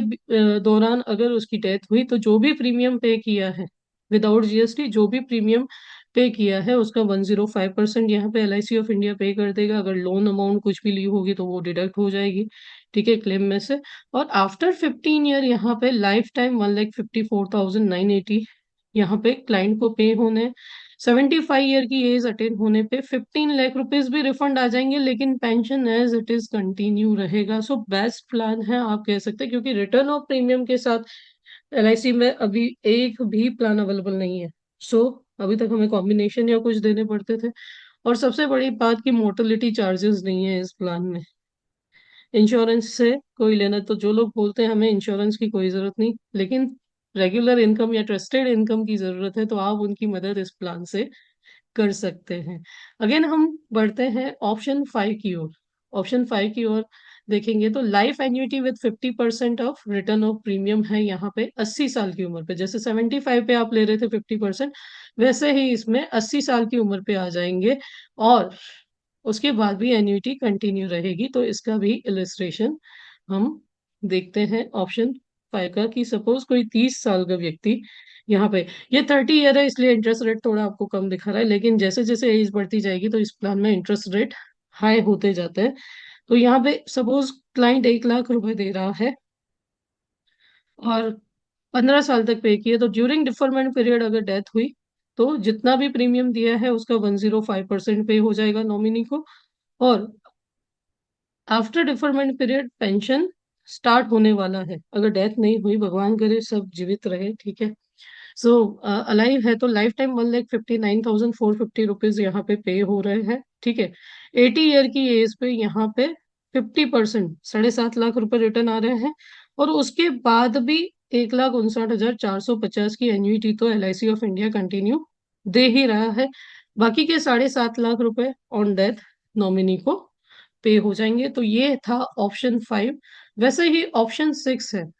दौरान अगर उसकी डेथ हुई तो जो भी प्रीमियम पे किया है विदाउट जीएसटी, जो भी प्रीमियम पे किया है उसका 105% यहाँ पे LIC ऑफ इंडिया पे कर देगा। अगर लोन अमाउंट कुछ भी ली होगी तो वो डिडक्ट हो जाएगी, ठीक है, क्लेम में से। और आफ्टर 15 ईयर यहाँ पे लाइफ टाइम 1,54,980 यहाँ पे क्लाइंट को पे होने। 75 ईयर की एज अटेन होने पे 15 लाख रुपीज भी रिफंड आ जाएंगे, लेकिन pension as it is continue रहेगा। सो बेस्ट प्लान है आप कह सकते हैं, क्योंकि रिटर्न ऑफ प्रीमियम के साथ LIC में अभी एक भी प्लान अवेलेबल नहीं है। सो अभी तक हमें कॉम्बिनेशन या कुछ देने पड़ते थे। और सबसे बड़ी बात की मोर्टेलिटी चार्जेस नहीं है इस प्लान में। इंश्योरेंस से कोई लेना, तो जो लोग बोलते हैं हमें इंश्योरेंस की कोई जरूरत नहीं, लेकिन रेगुलर इनकम या ट्रस्टेड इनकम की जरूरत है, तो आप उनकी मदद इस प्लान से कर सकते हैं। अगेन हम बढ़ते हैं ऑप्शन 5 की ओर। ऑप्शन 5 की ओर देखेंगे तो life annuity with 50% of return of premium है यहाँ पे 80 साल की उम्र पे। जैसे 75 पे आप ले रहे थे 50%, वैसे ही इसमें 80 साल की उम्र पे आ जाएंगे, और उसके बाद भी एन्युटी कंटिन्यू रहेगी। तो इसका भी इलिस्ट्रेशन हम देखते हैं ऑप्शन 5 का, कि सपोज कोई 30 साल का व्यक्ति यहाँ पे, ये 30 ईयर है इसलिए इंटरेस्ट रेट थोड़ा आपको कम दिखा रहा है, लेकिन जैसे जैसे एज बढ़ती जाएगी तो इस प्लान में इंटरेस्ट रेट हाई होते जाते हैं। तो यहाँ पे सपोज क्लाइंट 1 लाख रुपए दे रहा है और 15 साल तक पे किए, तो ड्यूरिंग डिफरमेंट पीरियड अगर डेथ हुई तो जितना भी प्रीमियम दिया है उसका 105% पे हो जाएगा नॉमिनी को। और after deferment period pension start होने वाला है, अगर डेथ नहीं हुई, भगवान करे सब जीवित रहे, ठीक है। सो अलाइव है तो लाइफ टाइम 1,59,450 यहाँ पे पे हो रहे हैं, ठीक है। 80 ईयर की एज पे यहाँ पे 50%, 7.5 लाख रुपए रिटर्न आ रहे हैं। और उसके बाद भी 1,59,450 की एन्युइटी तो LIC ऑफ इंडिया कंटिन्यू दे ही रहा है। बाकी के 7.5 लाख रुपए ऑन डेथ नॉमिनी को पे हो जाएंगे। तो ये था ऑप्शन 5। वैसे ही ऑप्शन 6 है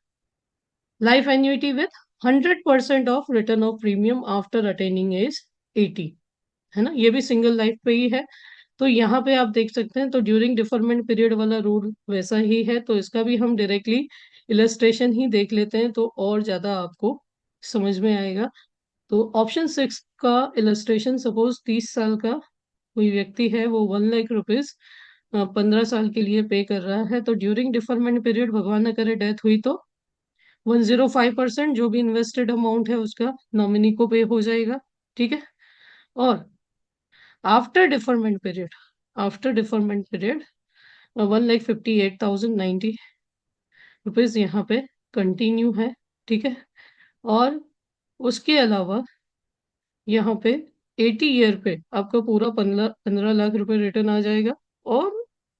life annuity with 100% of return of premium after attaining age 80, है ना, ये भी सिंगल लाइफ पे ही है। तो यहाँ पे आप देख सकते हैं, तो ड्यूरिंग डिफरमेंट पीरियड वाला रूल वैसा ही है, तो इसका भी हम डायरेक्टली इलस्ट्रेशन ही देख लेते हैं तो और ज्यादा आपको समझ में आएगा। तो ऑप्शन 6 का इलस्ट्रेशन, सपोज 30 साल का कोई व्यक्ति है, वो 1 लाख रुपीज 15 साल के लिए पे कर रहा है, तो ड्यूरिंग डिफरमेंट पीरियड भगवान न करे डेथ हुई तो 105% जो भी इन्वेस्टेड अमाउंट है उसका नॉमिनी को पे हो जाएगा, ठीक है। और आफ्टर डिफरमेंट पीरियड 1,58,090 रुपीज यहाँ पे कंटिन्यू है, ठीक है। और उसके अलावा यहाँ पे 80 ईयर पे आपका पूरा 15 15 लाख रुपए रिटर्न आ जाएगा। और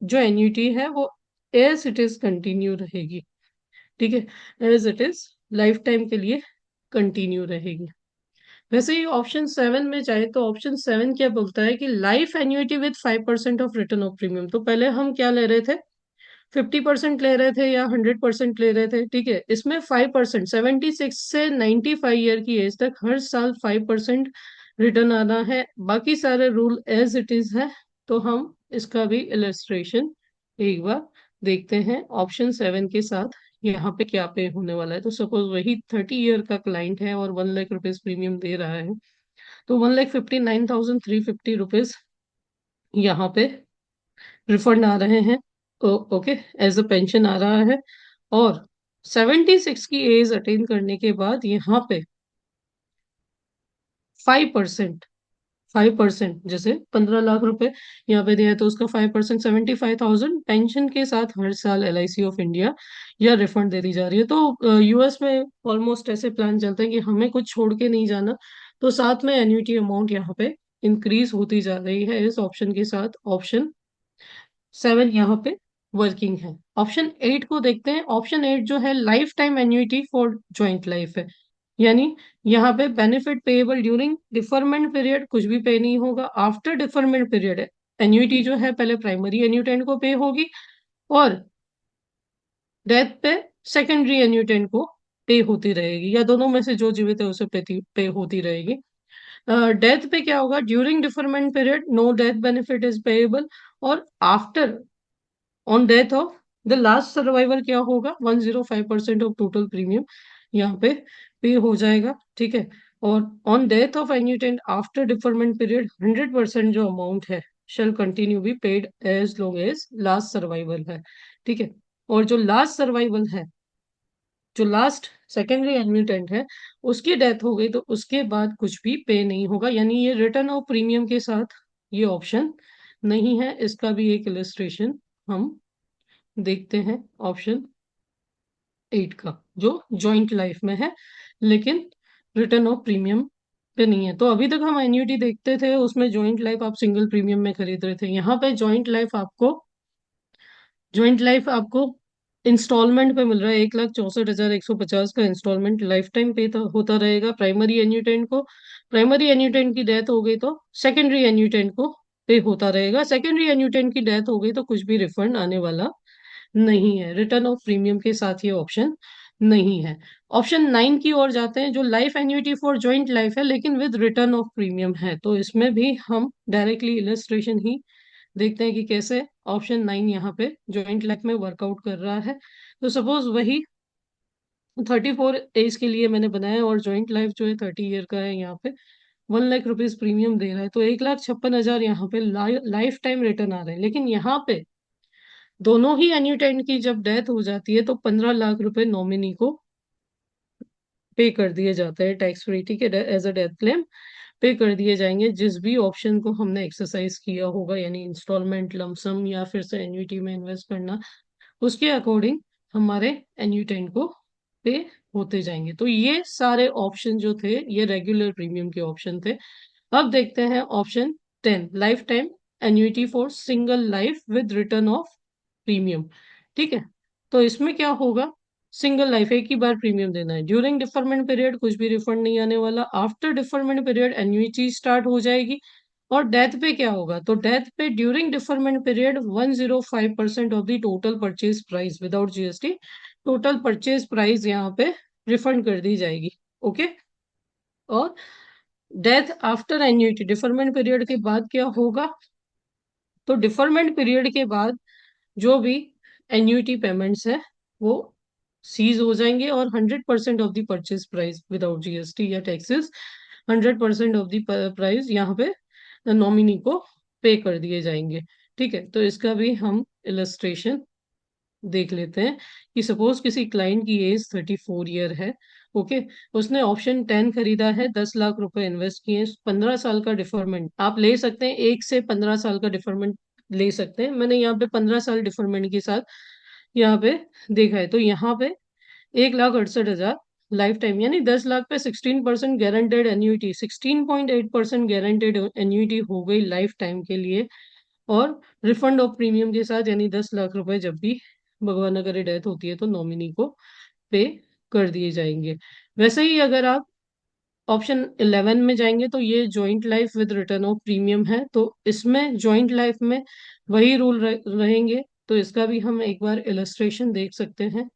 जो एन्युटी है वो एज इट इज कंटिन्यू रहेगी, ठीक है, as it is life time के लिए कंटिन्यू रहेगी। वैसे ही ऑप्शन 7 में चाहे तो ऑप्शन 7 क्या बोलता है कि life annuity with 5% of return of premium. तो पहले हम क्या ले रहे थे, 50% ले रहे थे या 100% ले रहे थे, ठीक है। इसमें 5%, 76 से 95 ईयर की एज तक हर साल 5% रिटर्न आना है। बाकी सारे रूल एज इट इज है। तो हम इसका भी इलस्ट्रेशन एक बार देखते हैं ऑप्शन 7 के साथ यहाँ पे क्या पे होने वाला है। तो सपोज वही 30 ईयर का क्लाइंट है और 1 लाख रुपीज प्रीमियम दे रहा है, तो 1,59,350 रुपीज यहाँ पे रिफंड आ रहे हैं, ओके, एज अ पेंशन आ रहा है। और 76 की एज अटेन करने के बाद यहाँ पे 5%, 5% जैसे 15 लाख रुपए यहाँ पे दिया है तो उसका 5%, 75,000 पेंशन के साथ हर साल LIC ऑफ इंडिया या रिफंड दे दी जा रही है। तो US में ऑलमोस्ट ऐसे प्लान चलते हैं कि हमें कुछ छोड़ के नहीं जाना, तो साथ में एन्युटी अमाउंट यहाँ पे इंक्रीज होती जा रही है इस ऑप्शन के साथ। ऑप्शन 7 यहाँ पे वर्किंग है। ऑप्शन 8 को देखते हैं। ऑप्शन 8 जो है life time annuity for joint life है, यानी यहाँ पे benefit payable during deferment period कुछ भी पे नहीं होगा। आफ्टर डिफरमेंट पीरियड है एन्युटी जो है पहले प्राइमरी एन्यूटेंट को पे होगी और डेथ पे सेकेंडरी एन्यूटेंट को पे होती रहेगी, या दोनों में से जो जीवित है उसे पे होती रहेगी। डेथ पे क्या होगा, during deferment period no death benefit is payable, और after on death of the last survivor क्या होगा, 105% ऑफ टोटल प्रीमियम यहाँ पे हो जाएगा, ठीक है। और on death of annuitant after deferment period 100% जो अमाउंट है shall continue be paid as long as last survival है, ठीक है। और जो लास्ट सर्वाइवल है, जो लास्ट सेकेंडरी एन्यूटेंट है, उसकी डेथ हो गई तो उसके बाद कुछ भी पे नहीं होगा, यानी ये रिटर्न ऑफ प्रीमियम के साथ ये ऑप्शन नहीं है। इसका भी एक इलस्ट्रेशन हम देखते हैं ऑप्शन 8 का, जो जॉइंट लाइफ में है लेकिन रिटर्न ऑफ प्रीमियम पे नहीं है। तो अभी तक हम एन्युटी देखते थे उसमें जॉइंट लाइफ आप सिंगल प्रीमियम में खरीद रहे थे, यहाँ पे जॉइंट लाइफ आपको इंस्टॉलमेंट पे मिल रहा है। 1,64,150 का इंस्टॉलमेंट लाइफ टाइम पे होता रहेगा प्राइमरी एन्यूटेंट को। प्राइमरी एन्यूटेंट की डेथ हो गई तो सेकेंडरी एन्यूटेंट को पे होता रहेगा। सेकेंडरी एन्यूटेंट की डेथ हो गई तो कुछ भी रिफंड आने वाला नहीं है, रिटर्न ऑफ प्रीमियम के साथ ये ऑप्शन नहीं है। ऑप्शन 9 की ओर जाते हैं, जो life annuity for joint life है लेकिन विद रिटर्न ऑफ प्रीमियम है। तो इसमें भी हम डायरेक्टली इलस्ट्रेशन ही देखते हैं कि कैसे ऑप्शन 9 यहाँ पे जॉइंट लाइफ में वर्कआउट कर रहा है। तो सपोज वही 34 एज के लिए मैंने बनाया और जॉइंट लाइफ जो है 30 ईयर का है, यहाँ पे 1 लाख रुपीज प्रीमियम दे रहा है, तो 1,56,000 यहाँ पे लाइफ टाइम रिटर्न आ रहे हैं। लेकिन यहाँ पे दोनों ही एन्यूटेंट की जब डेथ हो जाती है तो 15 लाख रुपए नॉमिनी को पे कर दिए जाते हैं टैक्स फ्री, ठीक है, एज अ डेथ क्लेम पे कर दिए जाएंगे। जिस भी ऑप्शन को हमने एक्सरसाइज किया होगा, यानी इंस्टॉलमेंट, लमसम या फिर से एन्यूटी में इन्वेस्ट करना, उसके अकॉर्डिंग हमारे एन्यूटेंट को पे होते जाएंगे। तो ये सारे ऑप्शन जो थे ये रेगुलर प्रीमियम के ऑप्शन थे। अब देखते हैं option 10, life time annuity for single life with return of premium. ठीक है, तो इसमें क्या होगा, सिंगल लाइफ एक ही बार प्रीमियम देना है, ड्यूरिंग डिफरमेंट पीरियड कुछ भी रिफंड नहीं आने वाला, after deferment period annuity start हो जाएगी। और डेथ पे क्या होगा, तो डेथ पे during deferment period 105% of the total purchase price without GST, total purchase price यहाँ पे रिफंड कर दी जाएगी। ओके, और death after annuity, deferment period के बाद क्या होगा, तो डिफरमेंट पीरियड के बाद जो भी एन्युटी पेमेंट्स है वो सीज हो जाएंगे और 100% of the purchase price without GST या टैक्सेस, 100% ऑफ द प्राइस यहाँ पे नॉमिनी को पे कर दिए जाएंगे। ठीक है, तो इसका भी हम इलस्ट्रेशन देख लेते हैं कि सपोज किसी क्लाइंट की एज 34 ईयर है। ओके, उसने ऑप्शन 10 खरीदा है, 10 लाख रुपए इन्वेस्ट किए, 15 साल का डिफरमेंट आप ले सकते हैं, 1 से 15 साल का डिफरमेंट ले सकते हैं। मैंने यहाँ पे 15 साल डिफरमेंट के साथ यहाँ पे देखा है, तो यहाँ पे 1,68,000 लाइफ टाइम, यानी 10 लाख पे 16% गारंटेड एन्यूटी, 16.8% गारंटेड एन्यूटी हो गई लाइफ टाइम के लिए। और रिफंड ऑफ प्रीमियम के साथ, यानी 10 लाख रुपए जब भी भगवान न करे डेथ होती है तो नॉमिनी को पे कर दिए जाएंगे। वैसे ही अगर आप ऑप्शन 11 में जाएंगे तो ये joint life with return of premium है, तो इसमें जॉइंट लाइफ में वही रूल रहेंगे। तो इसका भी हम एक बार इलस्ट्रेशन देख सकते हैं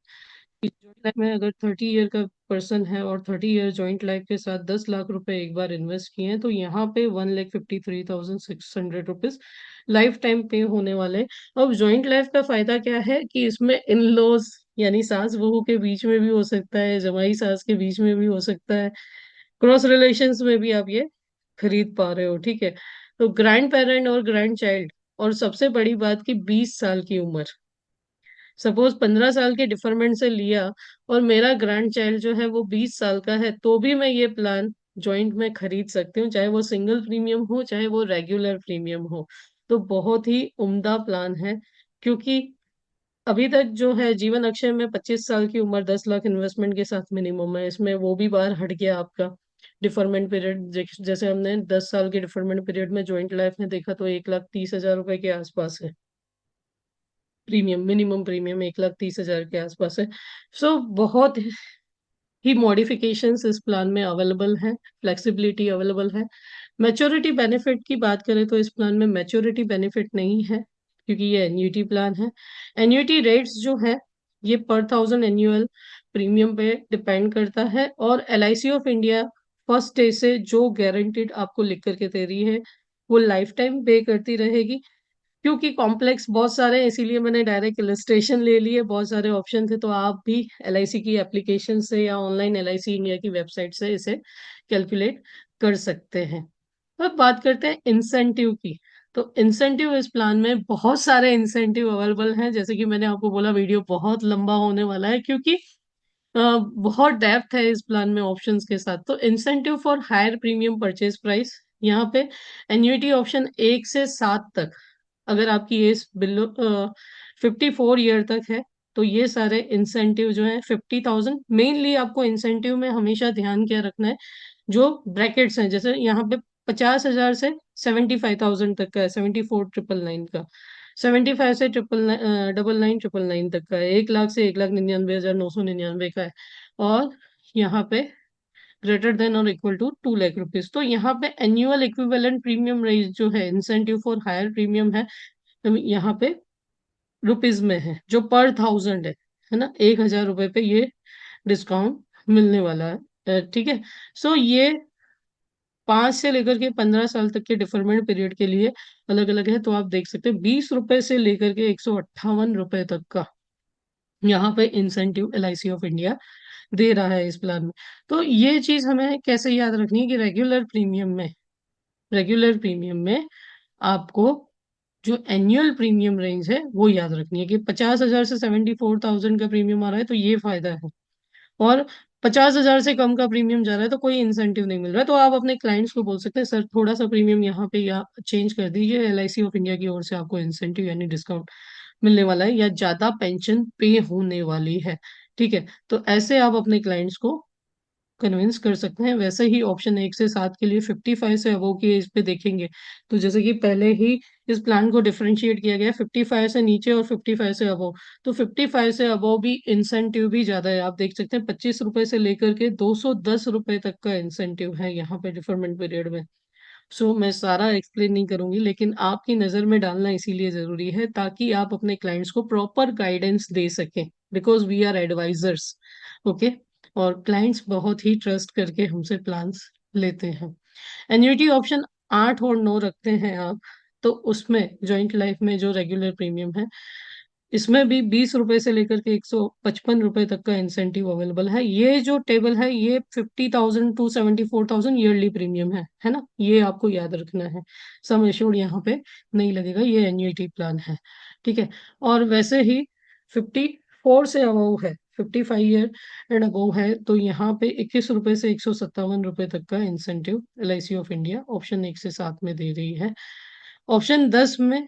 कि जॉइंट लाइफ में अगर 30 ईयर का पर्सन है और 30 ईयर जॉइंट लाइफ के साथ 10 लाख रुपए एक बार इन्वेस्ट किए हैं, तो यहाँ पे 1,53,600 रुपीज लाइफ टाइम पे होने वाले हैं। अब जॉइंट लाइफ का फायदा क्या है कि इसमें इन लॉज यानी सास बहू के बीच में भी हो सकता है, जमाई सास के बीच में भी हो सकता है, क्रॉस रिलेशंस में भी आप ये खरीद पा रहे हो। ठीक है, तो ग्रैंड पेरेंट और ग्रैंड चाइल्ड, और सबसे बड़ी बात की 20 साल की उम्र, सपोज 15 साल के डिफरमेंट से लिया और मेरा ग्रैंड चाइल्ड जो है वो 20 साल का है, तो भी मैं ये प्लान जॉइंट में खरीद सकती हूँ, चाहे वो सिंगल प्रीमियम हो चाहे वो रेगुलर प्रीमियम हो। तो बहुत ही उम्दा प्लान है, क्योंकि अभी तक जो है जीवन अक्षय में 25 साल की उम्र 10 लाख इन्वेस्टमेंट के साथ मिनिमम है, इसमें वो भी बाहर हट गया आपका डिफरमेंट पीरियड। जैसे हमने 10 साल के डिफरमेंट पीरियड में जॉइंट लाइफ में देखा तो 1,30,000 रुपए के आसपास है प्रीमियम, मिनिमम प्रीमियम 1,30,000 के आसपास है। सो बहुत ही मॉडिफिकेशंस इस प्लान में अवेलेबल हैं, फ्लेक्सिबिलिटी अवेलेबल है। मैच्योरिटी बेनिफिट की बात करें तो इस प्लान में मैच्योरिटी बेनिफिट नहीं है, क्योंकि ये एन्यूटी प्लान है। एन्यूटी रेट्स जो है ये पर थाउजेंड एनुअल प्रीमियम पे डिपेंड करता है, और LIC of India first day से जो गारंटीड आपको लिख करके दे रही है वो लाइफ टाइम पे करती रहेगी। क्योंकि कॉम्प्लेक्स बहुत सारे हैं इसीलिए मैंने डायरेक्ट इलस्ट्रेशन ले लिए, बहुत सारे ऑप्शन थे, तो आप भी LIC की एप्लीकेशन से या ऑनलाइन LIC इंडिया की वेबसाइट से इसे कैलकुलेट कर सकते हैं। अब बात करते हैं इंसेंटिव की। तो इंसेंटिव इस प्लान में बहुत सारे इंसेंटिव अवेलेबल हैं, जैसे कि मैंने आपको बोला वीडियो बहुत लंबा होने वाला है, क्योंकि बहुत डेप्थ है इस प्लान में ऑप्शंस के साथ। तो incentive for higher premium purchase price, यहाँ पे एन्युटी ऑप्शन 1 से 7 तक, अगर आपकी एज बिलो 54 ईयर तक है तो ये सारे इंसेंटिव जो है 50,000, मेनली आपको इंसेंटिव में हमेशा ध्यान क्या रखना है, जो ब्रैकेट्स हैं, जैसे यहाँ पे 50,000 से 75,000 तक का है, 74,999 का, 75 से 99,999 तक का है, 1 लाख से 1,99,999 का है, और यहाँ पे ग्रेटर देन और इक्वल टू 2 लाख रुपीज। तो यहाँ पे एनुअल इक्विवेलेंट प्रीमियम रेट जो है इंसेंटिव फॉर हायर प्रीमियम है, यहाँ पे रुपीज में है, जो पर थाउजेंड है ना, 1,000 रुपए पे ये डिस्काउंट मिलने वाला है। ठीक है। सो ये 5 से लेकर के 15 साल तक के डिफरमेंट पीरियड के लिए अलग अलग है। तो आप देख सकते हैं 20 रुपए से लेकर के 158 रुपए तक का यहाँ पे इंसेंटिव LIC ऑफ इंडिया दे रहा है इस प्लान में। तो ये चीज हमें कैसे याद रखनी है कि रेगुलर प्रीमियम में आपको जो एनुअल प्रीमियम रेंज है वो याद रखनी है कि 50,000 से 74,000 का प्रीमियम आ रहा है तो ये फायदा है, और 50,000 से कम का प्रीमियम जा रहा है तो कोई इंसेंटिव नहीं मिल रहा है। तो आप अपने क्लाइंट्स को बोल सकते हैं सर थोड़ा सा प्रीमियम यहाँ पे या चेंज कर दीजिए, LIC ऑफ इंडिया की ओर से आपको इंसेंटिव यानी डिस्काउंट मिलने वाला है या ज्यादा पेंशन पे होने वाली है। ठीक है। तो ऐसे आप अपने क्लाइंट्स को कन्विंस कर सकते हैं। वैसे ही ऑप्शन 1 से 7 के लिए 55 से अबव की एज पे देखेंगे तो जैसे कि पहले ही इस प्लान को डिफरेंशिएट किया गया है 55 से नीचे और 55 से अबव। तो 55 से अबव भी इंसेंटिव भी ज्यादा है, आप देख सकते हैं 25 रुपए से लेकर के 210 रुपए तक का इंसेंटिव है यहाँ पे डिफरमेंट पीरियड में। सो मैं सारा एक्सप्लेन नहीं करूंगी, लेकिन आपकी नजर में डालना इसीलिए जरूरी है ताकि आप अपने क्लाइंट्स को प्रॉपर गाइडेंस दे सकें, because we are advisers. Okay. और क्लाइंट्स बहुत ही ट्रस्ट करके हमसे प्लान्स लेते हैं। एन्युटी ऑप्शन 8 और 9 रखते हैं आप, तो उसमें जॉइंट लाइफ में जो रेगुलर प्रीमियम है इसमें भी 20 रुपए से लेकर के 155 रुपए तक का इंसेंटिव अवेलेबल है। ये जो टेबल है ये 50,000 to 74,000 ईयरली प्रीमियम है ना, ये आपको याद रखना है। सम एश्योर्ड यहाँ पे नहीं लगेगा, ये एन्युइटी प्लान है। ठीक है। और वैसे ही 54 से अबव है, 55 ईयर एंड अबव है, तो यहाँ पे 21 रुपए से 157 रुपए तक का incentive LIC of India option 1 से 7 में दे रही है। ऑप्शन 10 में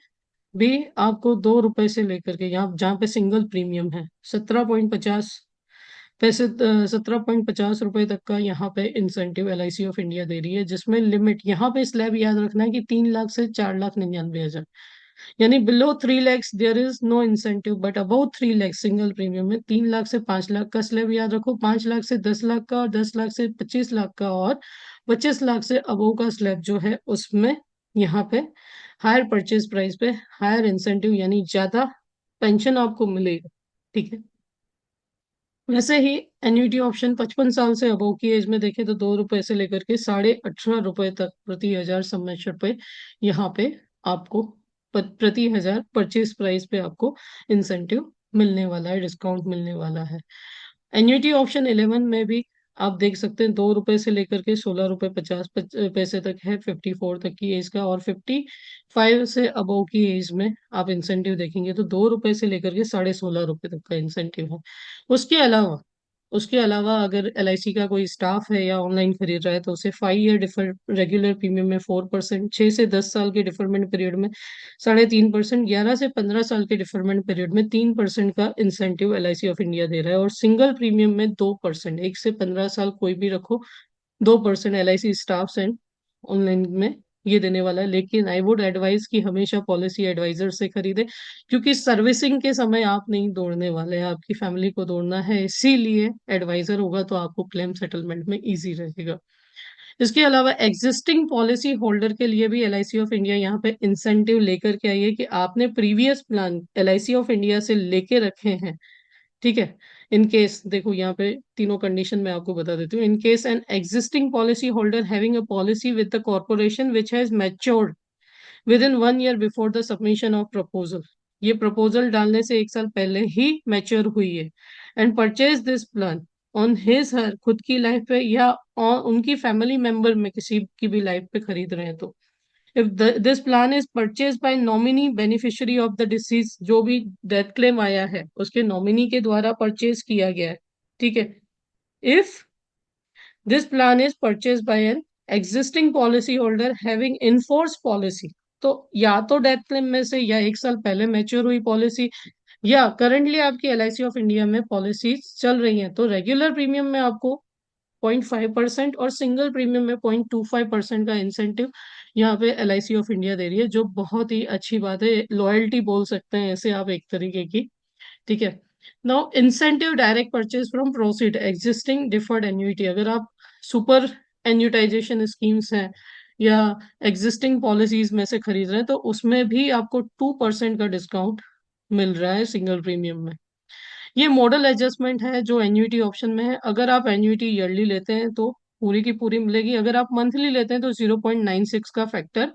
भी आपको 2 रुपए से लेकर के यहाँ जहाँ पे सिंगल प्रीमियम है 17.50 रुपए तक का यहाँ पे इंसेंटिव LIC ऑफ इंडिया दे रही है, जिसमें लिमिट यहाँ पे स्लैब याद रखना है कि 3 लाख से 4,99,000, यानी below 3 lakhs there is no incentive, but above 3 lakhs single premium में 3 लाख से 5 लाख का स्लैब याद रखो, 5 लाख से 10 लाख का, और 10 लाख से 25 लाख का, और 25 लाख से अबव का स्लैब जो है उसमें यहाँ पे हायर परचेज प्राइस पे हायर इंसेंटिव यानी ज्यादा पेंशन आपको मिलेगा। ठीक है। वैसे ही एन्युटी ऑप्शन 55 साल से अबव की एज में देखें तो 2 रुपए से लेकर के 18.5 रुपए तक प्रति हजार सम एश्योर्ड पे यहाँ पे आपको प्रति हजार परचेज प्राइस पे आपको इंसेंटिव मिलने वाला है, डिस्काउंट मिलने वाला है। एन्युटी ऑप्शन 11 में भी आप देख सकते हैं 2 रुपए से लेकर के 16 रुपए 50 पैसे तक है 54 तक की एज का, और 55 से अबव की एज में आप इंसेंटिव देखेंगे तो 2 रुपए से लेकर के 16.5 रुपए तक का इंसेंटिव है। उसके अलावा अगर LIC का कोई स्टाफ है या ऑनलाइन खरीद रहा है तो उसे 5 ईयर डिफर रेगुलर प्रीमियम में 4%, 6 से 10 साल के डिफरमेंट पीरियड में 3.5%, 11 से 15 साल के डिफरमेंट पीरियड में 3% का इंसेंटिव LIC ऑफ इंडिया दे रहा है, और सिंगल प्रीमियम में 2%, 1 से 15 साल कोई भी रखो 2% LIC स्टाफ एंड ऑनलाइन में ये देने वाला है। लेकिन आई वुड एडवाइज कि हमेशा पॉलिसी एडवाइजर से खरीदे, क्योंकि सर्विसिंग के समय आप नहीं दौड़ने वाले हैं, आपकी फैमिली को दौड़ना है, इसीलिए एडवाइजर होगा तो आपको क्लेम सेटलमेंट में इजी रहेगा। इसके अलावा एग्जिस्टिंग पॉलिसी होल्डर के लिए भी LIC ऑफ इंडिया यहाँ पे इंसेंटिव लेकर के आई है कि आपने previous plan LIC of India से लेके रखे हैं। ठीक है। इन केस देखो यहाँ पे तीनों कंडीशन मैं आपको बता देती हूँ। In case an existing policy holder having a policy with the corporation which has matured with in 1 year before the submission of proposal, ये प्रपोजल डालने से 1 साल पहले ही मैच्योर हुई है, and purchase this plan on his her खुद की life पे या उनकी फैमिली मेंबर में किसी की भी लाइफ पे खरीद रहे हैं तो if this plan is purchase by nominee beneficiary of the disease, जो भी डेथ क्लेम आया है उसके नॉमिनी के द्वारा परचेज किया गया है। ठीक है। If this plan is purchase by an existing policy holder having enforce policy, तो या तो डेथ क्लेम में से या 1 साल पहले मैच्योर हुई पॉलिसी, या करंटली आपकी LIC ऑफ इंडिया में पॉलिसीज चल रही हैं, तो रेगुलर प्रीमियम में आपको 0.5% और सिंगल प्रीमियम में 0.25% का इंसेंटिव यहाँ पे LIC ऑफ इंडिया दे रही है, जो बहुत ही अच्छी बात है, लॉयल्टी बोल सकते हैं ऐसे आप एक तरीके की। ठीक है। Now incentive direct purchase from proceed existing deferred annuity, अगर आप सुपर एन्यूटाइजेशन स्कीम्स हैं या एग्जिस्टिंग पॉलिसीज में से खरीद रहे हैं तो उसमें भी आपको 2% का डिस्काउंट मिल रहा है सिंगल प्रीमियम में। ये मॉडल एडजस्टमेंट है जो एन्युटी ऑप्शन में है। अगर आप एन्युटी ईयरली लेते हैं तो पूरी की पूरी मिलेगी, अगर आप मंथली लेते हैं तो 0.96 का फैक्टर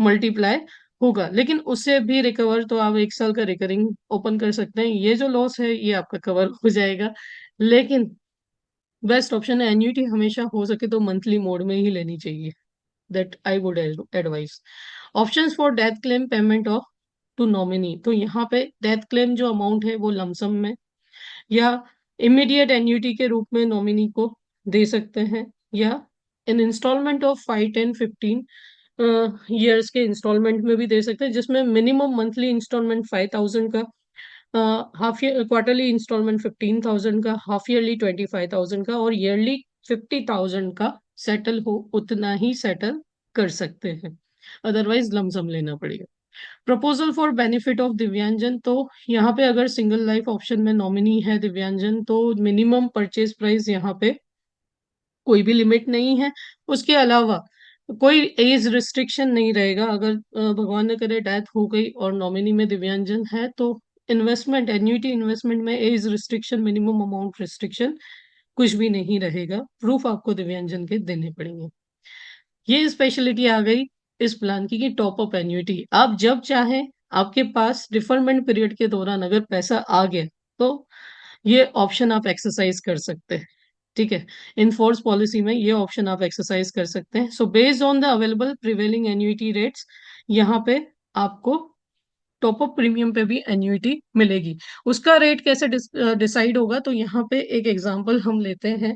मल्टीप्लाई होगा। लेकिन उससे भी रिकवर तो आप 1 साल का रिकरिंग ओपन कर सकते हैं, ये जो लॉस है ये आपका कवर हो जाएगा। लेकिन बेस्ट ऑप्शन है एन्युटी, हमेशा हो सके तो मंथली मोड में ही लेनी चाहिए, that I would advise. Options for death claim payment of to nominee, तो यहाँ पे डेथ क्लेम जो अमाउंट है वो लमसम में या इमीडिएट एन्युटी के रूप में नॉमिनी को दे सकते हैं, या इन इंस्टॉलमेंट ऑफ 5, 10, 15 ईयर्स के इंस्टॉलमेंट में भी दे सकते हैं, जिसमें मिनिमम मंथली इंस्टॉलमेंट 5,000 का, हाफ ईयर क्वार्टरली इंस्टॉलमेंट 15,000 का, हाफ ईयरली 25,000 का और ईयरली 50,000 का सेटल हो उतना ही सेटल कर सकते हैं, अदरवाइज लमसम लेना पड़ेगा। प्रपोजल फॉर बेनिफिट ऑफ दिव्यांजन, तो यहाँ पे अगर सिंगल लाइफ ऑप्शन में नॉमिनी है दिव्यांजन तो मिनिमम परचेज प्राइस यहाँ पे कोई भी लिमिट नहीं है। उसके अलावा कोई एज रिस्ट्रिक्शन नहीं रहेगा। अगर भगवान न करे डेथ हो गई और नॉमिनी में दिव्यांजन है तो इन्वेस्टमेंट, एन्युटी इन्वेस्टमेंट में age restriction, minimum amount restriction कुछ भी नहीं रहेगा। प्रूफ आपको दिव्यांजन के देने पड़ेंगे। ये स्पेशलिटी आ गई इस प्लान की कि टॉप अप एन्युटी आप जब चाहें, आपके पास डिफरमेंट पीरियड के दौरान अगर पैसा आ गया तो ये ऑप्शन आप एक्सरसाइज कर सकते हैं। ठीक है, इन फोर्स पॉलिसी में ये ऑप्शन आप एक्सरसाइज कर सकते हैं। So based on the available prevailing annuity rates, यहाँ पे आपको टॉप अप प्रीमियम पे भी एन्युटी मिलेगी। उसका रेट कैसे डिसाइड होगा, तो यहाँ पे एक एग्जांपल हम लेते हैं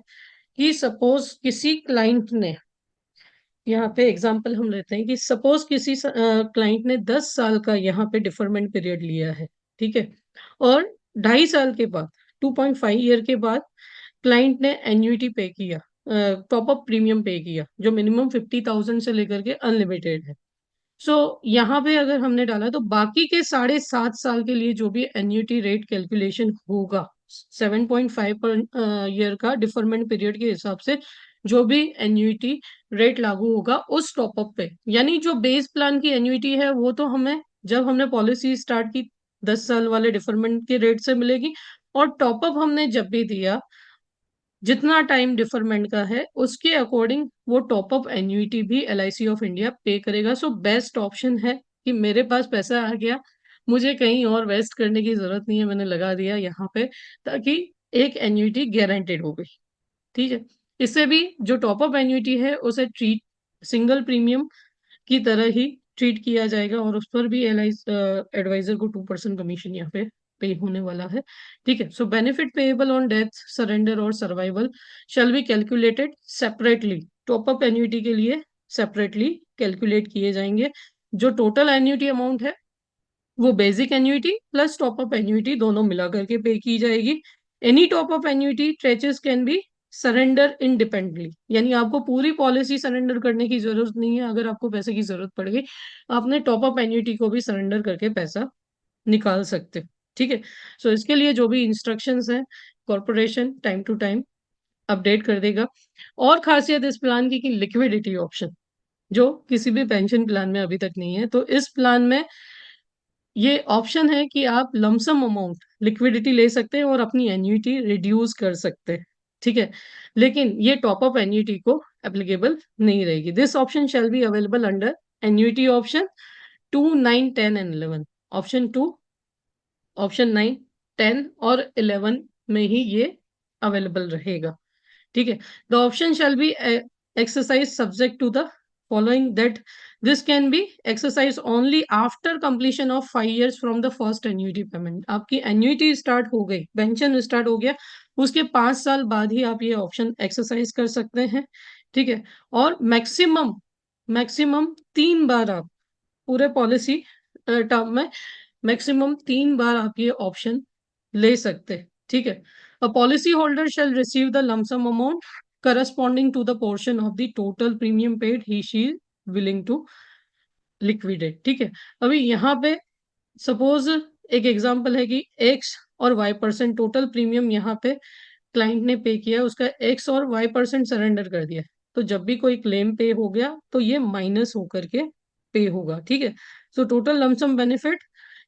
कि सपोज किसी क्लाइंट ने, यहाँ पे एग्जांपल हम लेते हैं कि सपोज किसी क्लाइंट ने 10 साल का यहाँ पे डिफरमेंट पीरियड लिया है। ठीक है, और 2.5 साल के बाद, 2.5 ईयर के बाद क्लाइंट ने एन्युटी पे किया, टॉप अप प्रीमियम पे किया, जो मिनिमम 50,000 से लेकर के अनलिमिटेड है। सो यहाँ पे अगर हमने डाला तो बाकी के 7.5 साल के लिए जो भी एन्युटी रेट कैलकुलेशन होगा, 7.5 पर ईयर का डिफरमेंट पीरियड के हिसाब से जो भी एन्युटी रेट लागू होगा उस टॉपअप पे, यानी जो बेस प्लान की एन्युटी है वो तो हमें जब हमने पॉलिसी स्टार्ट की 10 साल वाले डिफरमेंट के रेट से मिलेगी, और टॉपअप हमने जब भी दिया जितना टाइम डिफरमेंट का है उसके अकॉर्डिंग वो टॉप अप एन्युटी भी LIC ऑफ इंडिया पे करेगा। सो बेस्ट ऑप्शन है कि मेरे पास पैसा आ गया, मुझे कहीं और वेस्ट करने की जरूरत नहीं है, मैंने लगा दिया यहाँ पे, ताकि एक एन्युटी गारंटेड हो गई। ठीक है, इससे भी जो टॉप अप एन्युटी है उसे ट्रीट सिंगल प्रीमियम की तरह ही ट्रीट किया जाएगा, और उस पर भी LI एडवाइजर को 2% कमीशन यहाँ पे पे होने वाला है। ठीक है, so benefit payable on death, surrender और survival shall be calculated separately. Top up annuity के लिए सेपरेटली कैलकुलेट किए जाएंगे। जो टोटल एन्युटी अमाउंट है वो basic annuity plus top up annuity दोनों मिला करके पे की जाएगी। Any top up annuity tranches can be surrender independently, यानी आपको पूरी पॉलिसी सरेंडर करने की जरूरत नहीं है। अगर आपको पैसे की जरूरत पड़ गई, आपने टॉप अप एन्युटी को भी सरेंडर करके पैसा निकाल सकते हो। ठीक है, सो इसके लिए जो भी इंस्ट्रक्शंस हैं corporation time to time update कर देगा। और खासियत इस प्लान की कि लिक्विडिटी ऑप्शन जो किसी भी पेंशन प्लान में अभी तक नहीं है, तो इस प्लान में ये ऑप्शन है कि आप लमसम अमाउंट लिक्विडिटी ले सकते हैं और अपनी एन्युटी रिड्यूस कर सकते हैं। ठीक है, लेकिन ये टॉप अप एन्युटी को एप्लीकेबल नहीं रहेगी। This option shall be available under annuity option 2, 9, 10 and 11। Option 2, option 9, 10 और 11 में ही ये अवेलेबल रहेगा। ठीक है, the option shall be exercise subject to the following, that this can be exercised only after completion of 5 years from the first annuity payment। आपकी annuity start हो गई, pension start हो गया, उसके 5 साल बाद ही आप ये ऑप्शन एक्सरसाइज कर सकते हैं। ठीक है, और मैक्सिमम मैक्सिमम 3 बार आप पूरे पॉलिसी टर्म में मैक्सिमम 3 बार आप ये ऑप्शन ले सकते हैं। ठीक है, a policy holder shall receive the lump sum amount corresponding to the portion of the total premium paid he she willing to liquidate. ठीक है, अभी यहाँ पे सपोज एक एग्जांपल है कि X और Y% टोटल प्रीमियम यहाँ पे क्लाइंट ने पे किया, उसका X और Y% सरेंडर कर दिया, तो जब भी कोई क्लेम पे हो गया तो ये माइनस होकर के पे होगा। ठीक है, सो टोटल लमसम बेनिफिट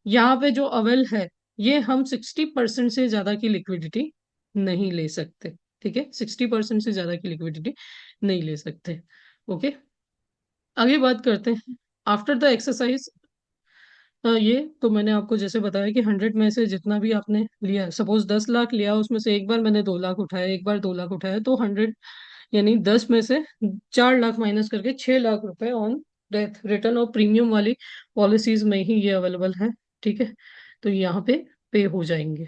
यहाँ पे जो अवेल है, ये हम 60% से ज्यादा की लिक्विडिटी नहीं ले सकते। ठीक है, 60% से ज्यादा की लिक्विडिटी नहीं ले सकते। ओके, आगे बात करते हैं। आफ्टर द एक्सरसाइज, ये तो मैंने आपको जैसे बताया कि 100 में से जितना भी आपने लिया, सपोज 10 लाख लिया, उसमें से एक बार मैंने 2 लाख उठाया, एक बार 2 लाख उठाया, तो 100 यानी 10 में से 4 लाख माइनस करके 6 लाख रुपए ऑन डेथ रिटर्न और प्रीमियम वाली पॉलिसीज में ही ये अवेलेबल है। ठीक है, तो यहाँ पे हो जाएंगे।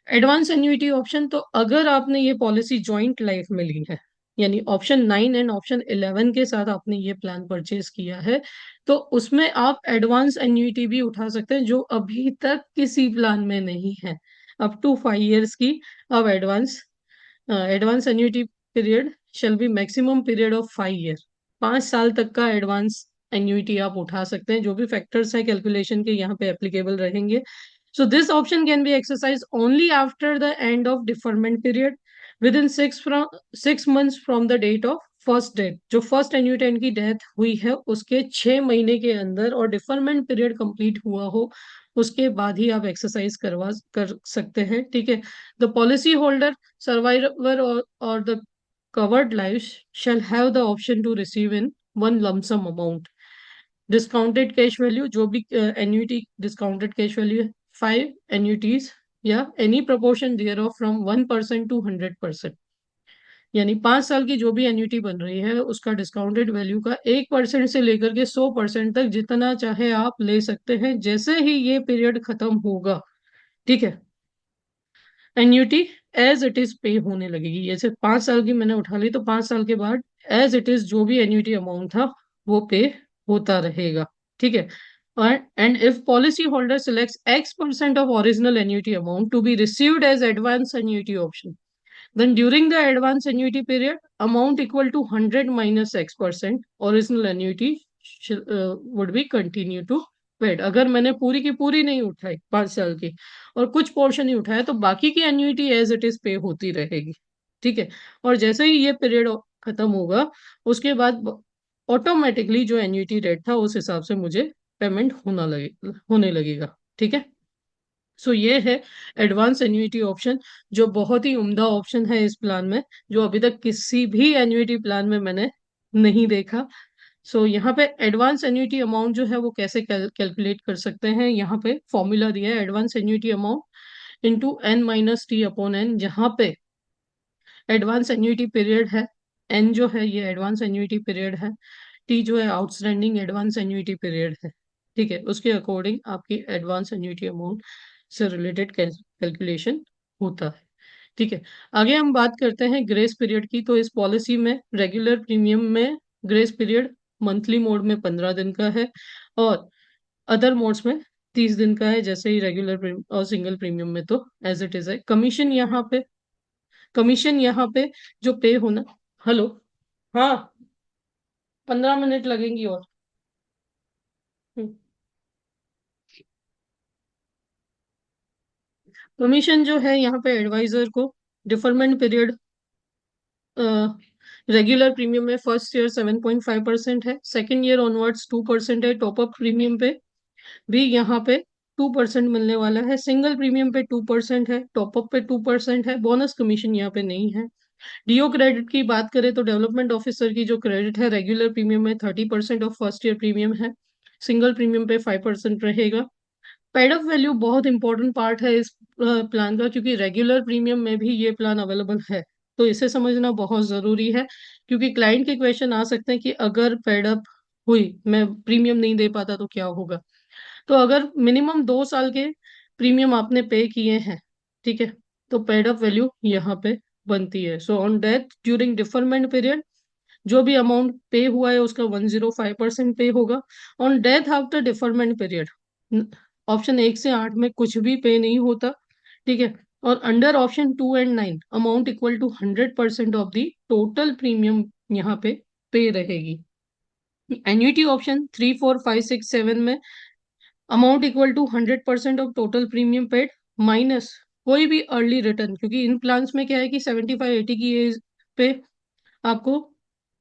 एडवांस एन्युइटी ऑप्शन, तो अगर आपने ये पॉलिसी ज्वाइंट लाइफ में ली है, यानी ऑप्शन 9 एंड ऑप्शन 11 के साथ आपने ये प्लान परचेज किया है, तो उसमें आप एडवांस एन्युइटी भी उठा सकते हैं जो अभी तक किसी प्लान में नहीं है। अप टू 5 इयर्स की अब advance annuity period shall be maximum period of 5 year. 5 साल तक का एडवांस एन्युइटी आप उठा सकते हैं। जो भी फैक्टर्स है कैलकुलेशन के यहाँ पे एप्लीकेबल रहेंगे। So this option can be exercised only after the end of deferment period within 6 months from the date of first death. जो फर्स्ट एन्यूटेंट की डेथ हुई है उसके 6 महीने के अंदर और डिफरमेंट पीरियड कंप्लीट हुआ हो, उसके बाद ही आप एक्सरसाइज कर सकते हैं। ठीक है, द पॉलिसी होल्डर, सर्वाइवर और the covered life shall have the option to receive in one lump sum amount। Discounted cash value, जो भी एन्यूटी डिस्काउंटेड कैश वैल्यू है, 5 एन्यूटीज या any proportion thereof from 1% to 100%। यानी 5 साल की जो भी एन्यूटी बन रही है उसका डिस्काउंटेड वैल्यू का 1% से लेकर के 100% तक जितना चाहे आप ले सकते हैं जैसे ही ये पीरियड खत्म होगा। ठीक है, एन्यूटी एज इट इज पे होने लगेगी। जैसे 5 साल की मैंने उठा ली तो 5 साल के बाद एज इट इज जो भी एन्यूटी अमाउंट था वो पे होता रहेगा। ठीक है, और and if policy holder selects X% of original annuity amount to be received as advance annuity option, then during the advance annuity period amount equal to 100 minus X% original annuity would be continue to paid। अगर मैंने पूरी की पूरी नहीं उठाई 5 साल की और कुछ पोर्शन ही उठाया तो बाकी की एन्युइटी एज इट इज पे होती रहेगी। ठीक है, और जैसे ही ये पीरियड खत्म होगा उसके बाद ऑटोमेटिकली जो एन्युइटी रेट था उस हिसाब से मुझे पेमेंट होने लगेगा। ठीक है, सो ये है एडवांस एन्युइटी ऑप्शन, जो बहुत ही उम्दा ऑप्शन है इस प्लान में, जो अभी तक किसी भी एन्युइटी प्लान में मैंने नहीं देखा। सो यहाँ पे एडवांस एन्युइटी अमाउंट जो है वो कैसे कैलकुलेट कर सकते हैं, यहाँ पे फॉर्मूला दिया है, advance annuity amount into n-t/n, जहाँ पे एडवांस एन्युइटी पीरियड है, n जो है ये एडवांस एन्युइटी पीरियड है, t जो है आउटस्टैंडिंग एडवांस एन्युइटी पीरियड है। ठीक है, उसके अकॉर्डिंग आपकी एडवांस एन्युइटी अमाउंट से रिलेटेड कैलकुलेशन होता है। ठीक है, आगे हम बात करते हैं ग्रेस पीरियड की। तो इस पॉलिसी में रेगुलर प्रीमियम में ग्रेस पीरियड मंथली मोड में 15 दिन का है और अदर मोड्स में 30 दिन का है, जैसे ही रेगुलर और सिंगल प्रीमियम में तो एज इट इज है। कमीशन यहाँ पे जो पे होना, हेलो, हाँ, 15 मिनट लगेंगी और कमीशन जो है यहाँ पे एडवाइजर को डिफरमेंट पीरियड रेगुलर प्रीमियम में फर्स्ट ईयर 7.5% है, सेकेंड ईयर ऑनवर्ड्स 2% है, टॉपअप प्रीमियम पे भी यहाँ पे 2% मिलने वाला है, सिंगल प्रीमियम पे 2% है, टॉपअप पे 2% है, बोनस कमीशन यहाँ पे नहीं है। डीओ क्रेडिट की बात करें तो डेवलपमेंट ऑफिसर की जो क्रेडिट है रेगुलर प्रीमियम में 30% ऑफ फर्स्ट ईयर प्रीमियम है, सिंगल प्रीमियम पे 5% रहेगा। पेड अप वैल्यू बहुत इंपॉर्टेंट पार्ट है इस प्लान का, क्योंकि रेगुलर प्रीमियम में भी ये प्लान अवेलेबल है, तो इसे समझना बहुत जरूरी है। क्योंकि क्लाइंट के क्वेश्चन आ सकते हैं कि अगर पेड अप हुई, मैं प्रीमियम नहीं दे पाता तो क्या होगा। तो अगर मिनिमम 2 साल के प्रीमियम आपने पे किए हैं, ठीक है, तो पेड अप वैल्यू यहाँ पे बनती है। So on death during deferment period जो भी अमाउंट पे हुआ है उसका 105% पे होगा। On death after deferment period option 1 से 8 में कुछ भी पे नहीं होता। ठीक है, और under option 2 and 9 amount equal to 100% of the total premium यहाँ पे रहेगी। एन्युटी ऑप्शन 3, 4, 5, 6, 7 में amount equal to 100% of total premium paid minus कोई भी अर्ली रिटर्न, क्योंकि इन प्लान्स में क्या है कि 75-80 की एज पे आपको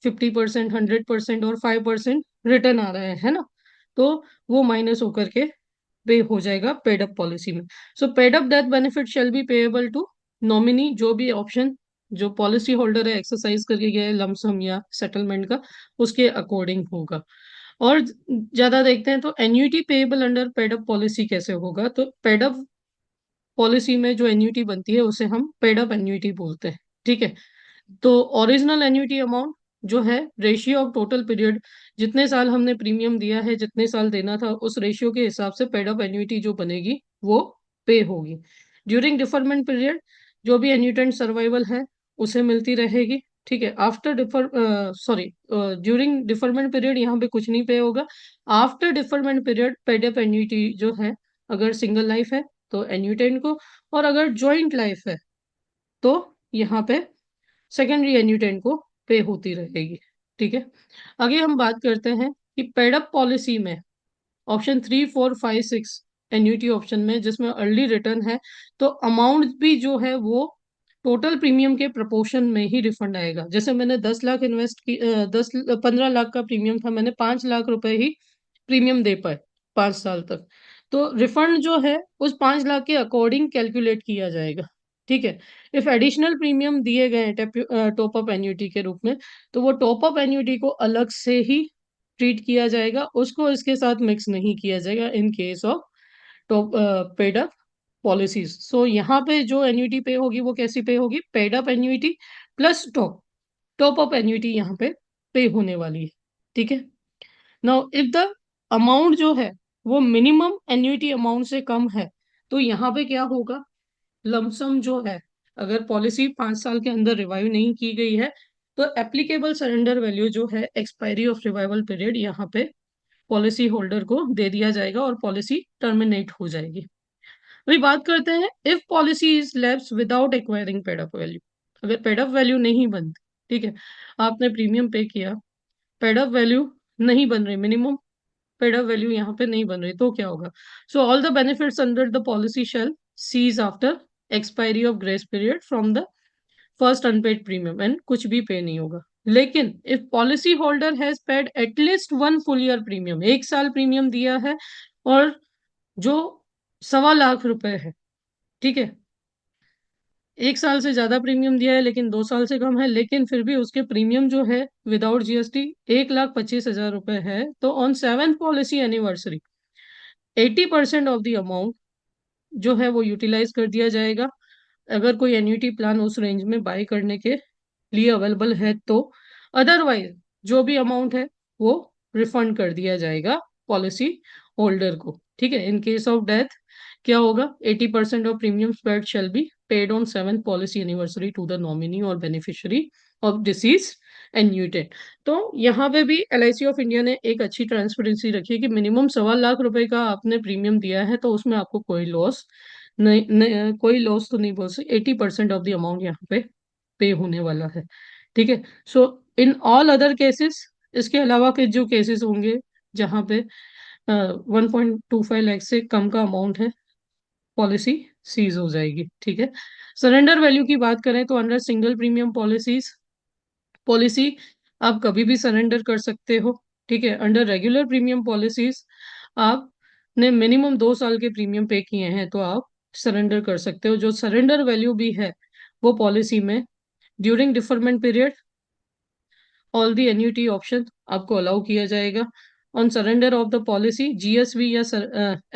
50%, 100% और 5% रिटर्न आ रहा है ना, तो वो माइनस होकर के पे हो जाएगा पेड अप पॉलिसी में। So paid up death benefit shall be payable to nominee, जो भी ऑप्शन जो पॉलिसी होल्डर है एक्सरसाइज करके गया है लमसम या सेटलमेंट का, उसके अकॉर्डिंग होगा। और ज्यादा देखते हैं तो annuity payable under paid up policy कैसे होगा। तो पेड अप पॉलिसी में जो एन्यूटी बनती है उसे हम पेड अप एन्यूटी बोलते हैं। ठीक है। तो ओरिजिनल एन्युटी अमाउंट जो है रेशियो ऑफ टोटल पीरियड, जितने साल हमने प्रीमियम दिया है, जितने साल देना था, उस रेशियो के हिसाब से पेड अप एन्युटी जो बनेगी वो पे होगी। ड्यूरिंग डिफरमेंट पीरियड जो भी एन्यूटेंट सर्वाइवल है उसे मिलती रहेगी। ठीक है। After differ sorry during deferment period यहाँ पे कुछ नहीं पे होगा। After deferment period paid up annuity जो है, अगर सिंगल लाइफ है तो एन्यूटेंट को, और अगर जॉइंट लाइफ है तो यहाँ पे सेकेंडरी एन्यूटेंट को पे होती रहेगी। ठीक है। आगे हम बात करते हैं कि पेड अप पॉलिसी में ऑप्शन 3, 4, 5, 6 एन्यूटी ऑप्शन में जिसमें अर्ली रिटर्न है, तो अमाउंट भी जो है वो टोटल प्रीमियम के प्रोपोर्शन में ही रिफंड आएगा। जैसे मैंने 10 लाख इन्वेस्ट की, 15 लाख का प्रीमियम था, मैंने 5 लाख रुपए ही प्रीमियम दे पाए 5 साल तक, तो रिफंड जो है उस 5 लाख के अकॉर्डिंग कैलकुलेट किया जाएगा। ठीक है। इफ एडिशनल प्रीमियम दिए गए हैं टॉप अप एन्यूटी के रूप में, तो वो टॉप अप एन्यूटी को अलग से ही ट्रीट किया जाएगा, उसको इसके साथ मिक्स नहीं किया जाएगा in case of top paid up policies. So यहाँ पे जो एन्यूटी पे होगी वो कैसी पे होगी, paid up annuity plus top up annuity यहाँ पे होने वाली है। ठीक है। नाउ इफ द अमाउंट जो है वो मिनिमम एन्यूटी अमाउंट से कम है, तो यहाँ पे क्या होगा, लमसम जो है, अगर पॉलिसी 5 साल के अंदर रिवाइव नहीं की गई है, तो एप्लीकेबल सरेंडर वैल्यू जो है एक्सपायरी ऑफ रिवाइवल पीरियड यहाँ पे पॉलिसी होल्डर को दे दिया जाएगा और पॉलिसी टर्मिनेट हो जाएगी। अभी बात करते हैं if policy is lapse without acquiring paid up value. अगर पेड अप वैल्यू नहीं बनती, ठीक है, आपने प्रीमियम पे किया, पेड अप वैल्यू नहीं बन रही, मिनिमम पेड अप वैल्यू यहाँ पे नहीं बन रही, तो क्या होगा। So all the benefits under the policy shall cease after expiry of grace period from the first unpaid premium, and कुछ भी पे नहीं होगा। लेकिन if policy holder has paid at least 1 full year premium, 1 साल प्रीमियम दिया है और जो 1.25 लाख रुपए है, ठीक है, 1 साल से ज्यादा प्रीमियम दिया है लेकिन 2 साल से कम है, लेकिन फिर भी उसके प्रीमियम जो है विदाउट जीएसटी 1,25,000 रुपए है, तो on 7th policy anniversary 80% of the amount जो है वो यूटिलाइज कर दिया जाएगा। अगर कोई एन्यूटी प्लान उस रेंज में बाय करने के लिए अवेलेबल है तो, अदरवाइज जो भी अमाउंट है वो रिफंड कर दिया जाएगा पॉलिसी होल्डर को। ठीक है। इन केस ऑफ डेथ क्या होगा, 80% of premium paid shall be paid on 7th policy anniversary to the nominee और बेनिफिशियरी ऑफ डिसीज एन्यूटेड। तो यहाँ पे भी LIC ऑफ इंडिया ने एक अच्छी ट्रांसपेरेंसी रखी है कि मिनिमम 1.25 लाख रुपए का आपने प्रीमियम दिया है तो उसमें आपको कोई लॉस नहीं, कोई लॉस तो नहीं बोल सकते, 80% ऑफ द अमाउंट यहाँ पे होने वाला है। ठीक है। सो इन ऑल अदर केसेस, इसके अलावा के जो केसेस होंगे जहाँ पे 1.25 लाख से कम का अमाउंट है, पॉलिसी सीज हो जाएगी। ठीक है। सरेंडर वैल्यू की बात करें तो अंडर सिंगल प्रीमियम पॉलिसी आप कभी भी सरेंडर कर सकते हो। ठीक है। अंडर रेगुलर प्रीमियम पॉलिसीज आपने मिनिमम 2 साल के प्रीमियम पे किए हैं तो आप सरेंडर कर सकते हो। जो सरेंडर वैल्यू भी है वो पॉलिसी में during deferment period all the annuity option आपको अलाउ किया जाएगा। On surrender of the policy GSV या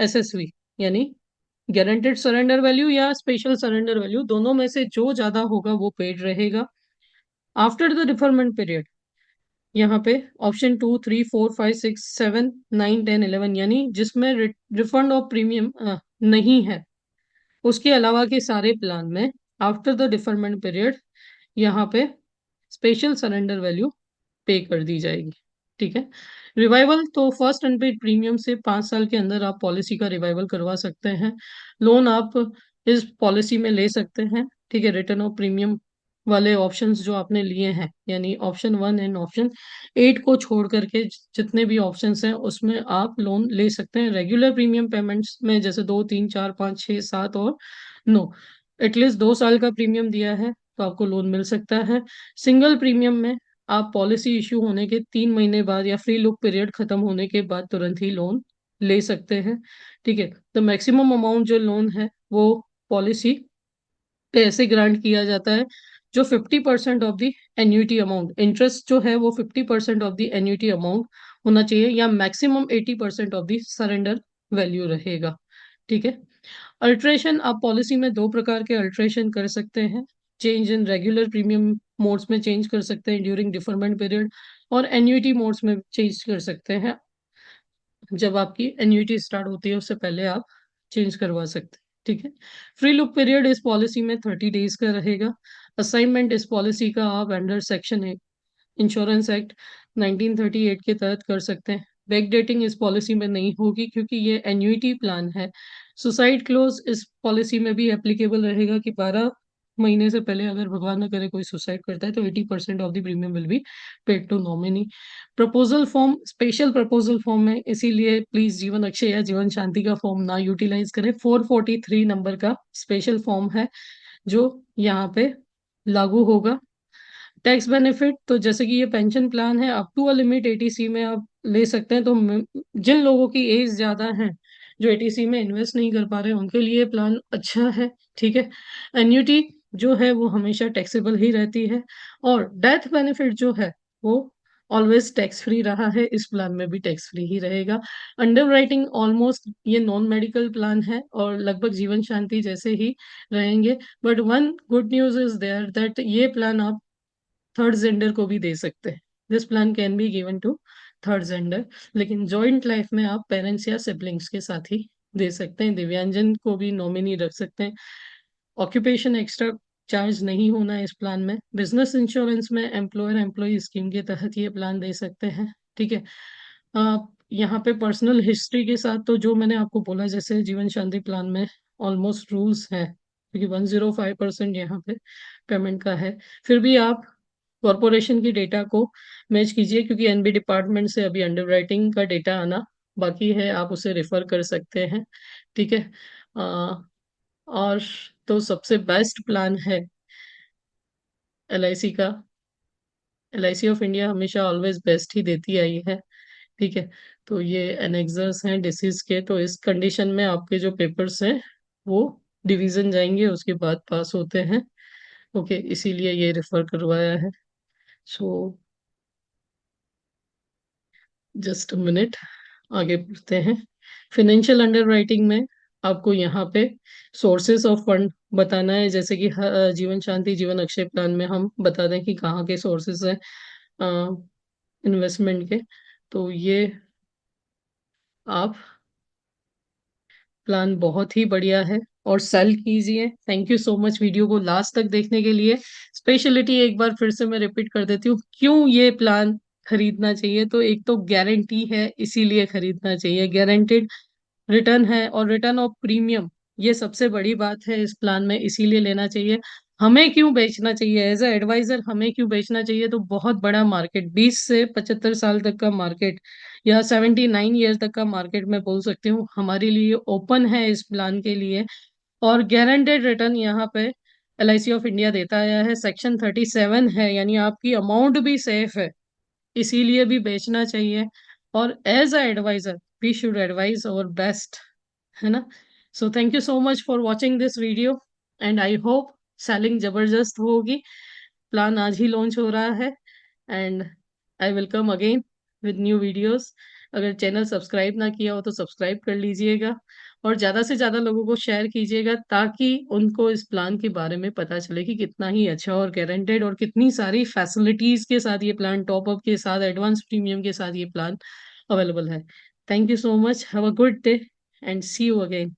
SSV यानी गारंटेड सरेंडर वैल्यू या स्पेशल सरेंडर वैल्यू, दोनों में से जो ज्यादा होगा वो पेड रहेगा। आफ्टर द डिफरमेंट पीरियड यहाँ पे ऑप्शन 2, 3, 4, 5, 6, 7, 9, 10, 11 यानी जिसमें रिफंड ऑफ प्रीमियम नहीं है, उसके अलावा के सारे प्लान में आफ्टर द डिफरमेंट पीरियड यहाँ पे स्पेशल सरेंडर वैल्यू पे कर दी जाएगी। ठीक है। रिवाइवल तो फर्स्ट अनपेड प्रीमियम से 5 साल के अंदर आप पॉलिसी का रिवाइवल करवा सकते हैं। लोन आप इस पॉलिसी में ले सकते हैं। ठीक है। रिटर्न ऑफ प्रीमियम वाले ऑप्शंस जो आपने लिए हैं, यानी ऑप्शन 1 एंड ऑप्शन 8 को छोड़ करके जितने भी ऑप्शंस हैं उसमें आप लोन ले सकते हैं। रेगुलर प्रीमियम पेमेंट्स में जैसे 2, 3, 4, 5, 6, 7 और 9, एटलीस्ट 2 साल का प्रीमियम दिया है तो आपको लोन मिल सकता है। सिंगल प्रीमियम में आप पॉलिसी इशू होने के 3 महीने बाद या फ्री लुक पीरियड खत्म होने के बाद तुरंत ही लोन ले सकते हैं। ठीक है, तो मैक्सिमम अमाउंट जो लोन है वो पॉलिसी पे ऐसे ग्रांट किया जाता है जो 50% of the annuity amount, interest जो है वो 50% ऑफ द एन्युटी अमाउंट होना चाहिए, या maximum 80% of the surrender value रहेगा। ठीक है। अल्ट्रेशन, आप पॉलिसी में दो प्रकार के अल्ट्रेशन कर सकते हैं। Change in regular premium modes में चेंज कर सकते हैं ड्यूरिंग डिफरमेंट पीरियड, और एन्युटी मोड्स में चेंज कर सकते हैं जब आपकी एन्युटी स्टार्ट होती है उससे पहले आप चेंज करवा सकते हैं। ठीक है। फ्री लुक पीरियड इस पॉलिसी में 30 डेज का रहेगा। असाइनमेंट इस पॉलिसी का आप अंडर सेक्शन इंश्योरेंस एक्ट 1938 के तहत कर सकते हैं। बैक डेटिंग इस पॉलिसी में नहीं होगी क्योंकि ये एन्युटी प्लान है। सुसाइड क्लोज इस पॉलिसी में भी एप्लीकेबल रहेगा कि 12 महीने से पहले अगर भगवान न करे कोई सुसाइड करता है तो 80% of the premium will be paid to nominee. Proposal form special proposal form है, इसीलिए प्लीज जीवन अक्षय या जीवन शांति का फॉर्म ना यूटिलाइज करें। 443 नंबर का स्पेशल फॉर्म है जो यहाँ पे लागू होगा। टैक्स बेनिफिट, तो जैसे कि ये पेंशन प्लान है, up to a limit ETC में आप ले सकते हैं। तो जिन लोगों की एज ज्यादा है जो एटीसी में इन्वेस्ट नहीं कर पा रहे हैं उनके लिए प्लान अच्छा है। ठीक है। एन्युटी जो है वो हमेशा टैक्सेबल ही रहती है, और डेथ बेनिफिट जो है वो ऑलवेज टैक्स फ्री रहा है, इस प्लान में भी टैक्स फ्री ही रहेगा। अंडर राइटिंग ऑलमोस्ट ये नॉन मेडिकल प्लान है और लगभग जीवन शांति जैसे ही रहेंगे। But one good news is there that ये प्लान आप थर्ड जेंडर को भी दे सकते हैं। This plan can be given to third gender, लेकिन जॉइंट लाइफ में आप पेरेंट्स या सिबलिंग्स के साथ ही दे सकते हैं। दिव्यांजन को भी नॉमिनी रख सकते हैं। ऑक्यूपेशन एक्स्ट्रा चार्ज नहीं होना है इस प्लान में। बिजनेस इंश्योरेंस में एम्प्लॉयर एम्प्लॉय स्कीम के तहत ये प्लान दे सकते हैं। ठीक है। आप यहाँ पे पर्सनल हिस्ट्री के साथ, तो जो मैंने आपको बोला जैसे जीवन शांति प्लान में ऑलमोस्ट रूल्स हैं क्योंकि 105% यहाँ पे पेमेंट का है, फिर भी आप कॉरपोरेशन की डेटा को मैच कीजिए क्योंकि एनबी डिपार्टमेंट से अभी अंडरराइटिंग का डेटा आना बाकी है, आप उसे रेफर कर सकते हैं। ठीक है। और तो सबसे बेस्ट प्लान है एलआईसी का। एलआईसी ऑफ इंडिया हमेशा ऑलवेज बेस्ट ही देती आई है। ठीक है। तो ये एनेक्सर्स हैं डिसीज के, तो इस कंडीशन में आपके जो पेपर्स हैं वो डिवीजन जाएंगे उसके बाद पास होते हैं। ओके, इसीलिए ये रेफर करवाया है। सो जस्ट मिनट, आगे बढ़ते हैं। फिनेंशियल अंडरराइटिंग में आपको यहाँ पे सोर्सेस ऑफ फंड बताना है, जैसे कि जीवन शांति जीवन अक्षय प्लान में हम बता दें कि कहाँ के सोर्सेस हैं इन्वेस्टमेंट के। तो ये आप प्लान बहुत ही बढ़िया है और सेल कीजिए। Thank you so much video को लास्ट तक देखने के लिए। स्पेशलिटी एक बार फिर से मैं रिपीट कर देती हूँ क्यों ये प्लान खरीदना चाहिए। तो एक तो गारंटी है इसीलिए खरीदना चाहिए, गारंटेड रिटर्न है, और रिटर्न ऑफ प्रीमियम ये सबसे बड़ी बात है इस प्लान में, इसीलिए लेना चाहिए। हमें क्यों बेचना चाहिए एज अ एडवाइजर, हमें क्यों बेचना चाहिए, तो बहुत बड़ा मार्केट 20 से 75 साल तक का मार्केट या 79 ईयर तक का मार्केट मैं बोल सकती हूँ हमारे लिए ओपन है इस प्लान के लिए। और गारंटेड रिटर्न यहाँ पे एलआईसी ऑफ इंडिया देता आया है, सेक्शन 37 है, यानी आपकी अमाउंट भी सेफ है, इसीलिए भी बेचना चाहिए। और as a adviser we should advise our best, है ना। So thank you so much for watching this video and I hope selling जबरदस्त होगी। प्लान आज ही लॉन्च हो रहा है and I will come again with new videos. अगर चैनल सब्सक्राइब ना किया हो तो सब्सक्राइब कर लीजिएगा और ज़्यादा से ज़्यादा लोगों को शेयर कीजिएगा ताकि उनको इस प्लान के बारे में पता चले कि कितना ही अच्छा और गारंटेड और कितनी सारी फैसिलिटीज़ के साथ ये प्लान, टॉपअप के साथ, एडवांस प्रीमियम के साथ ये प्लान अवेलेबल है। Thank you so much, have a good day and see you again.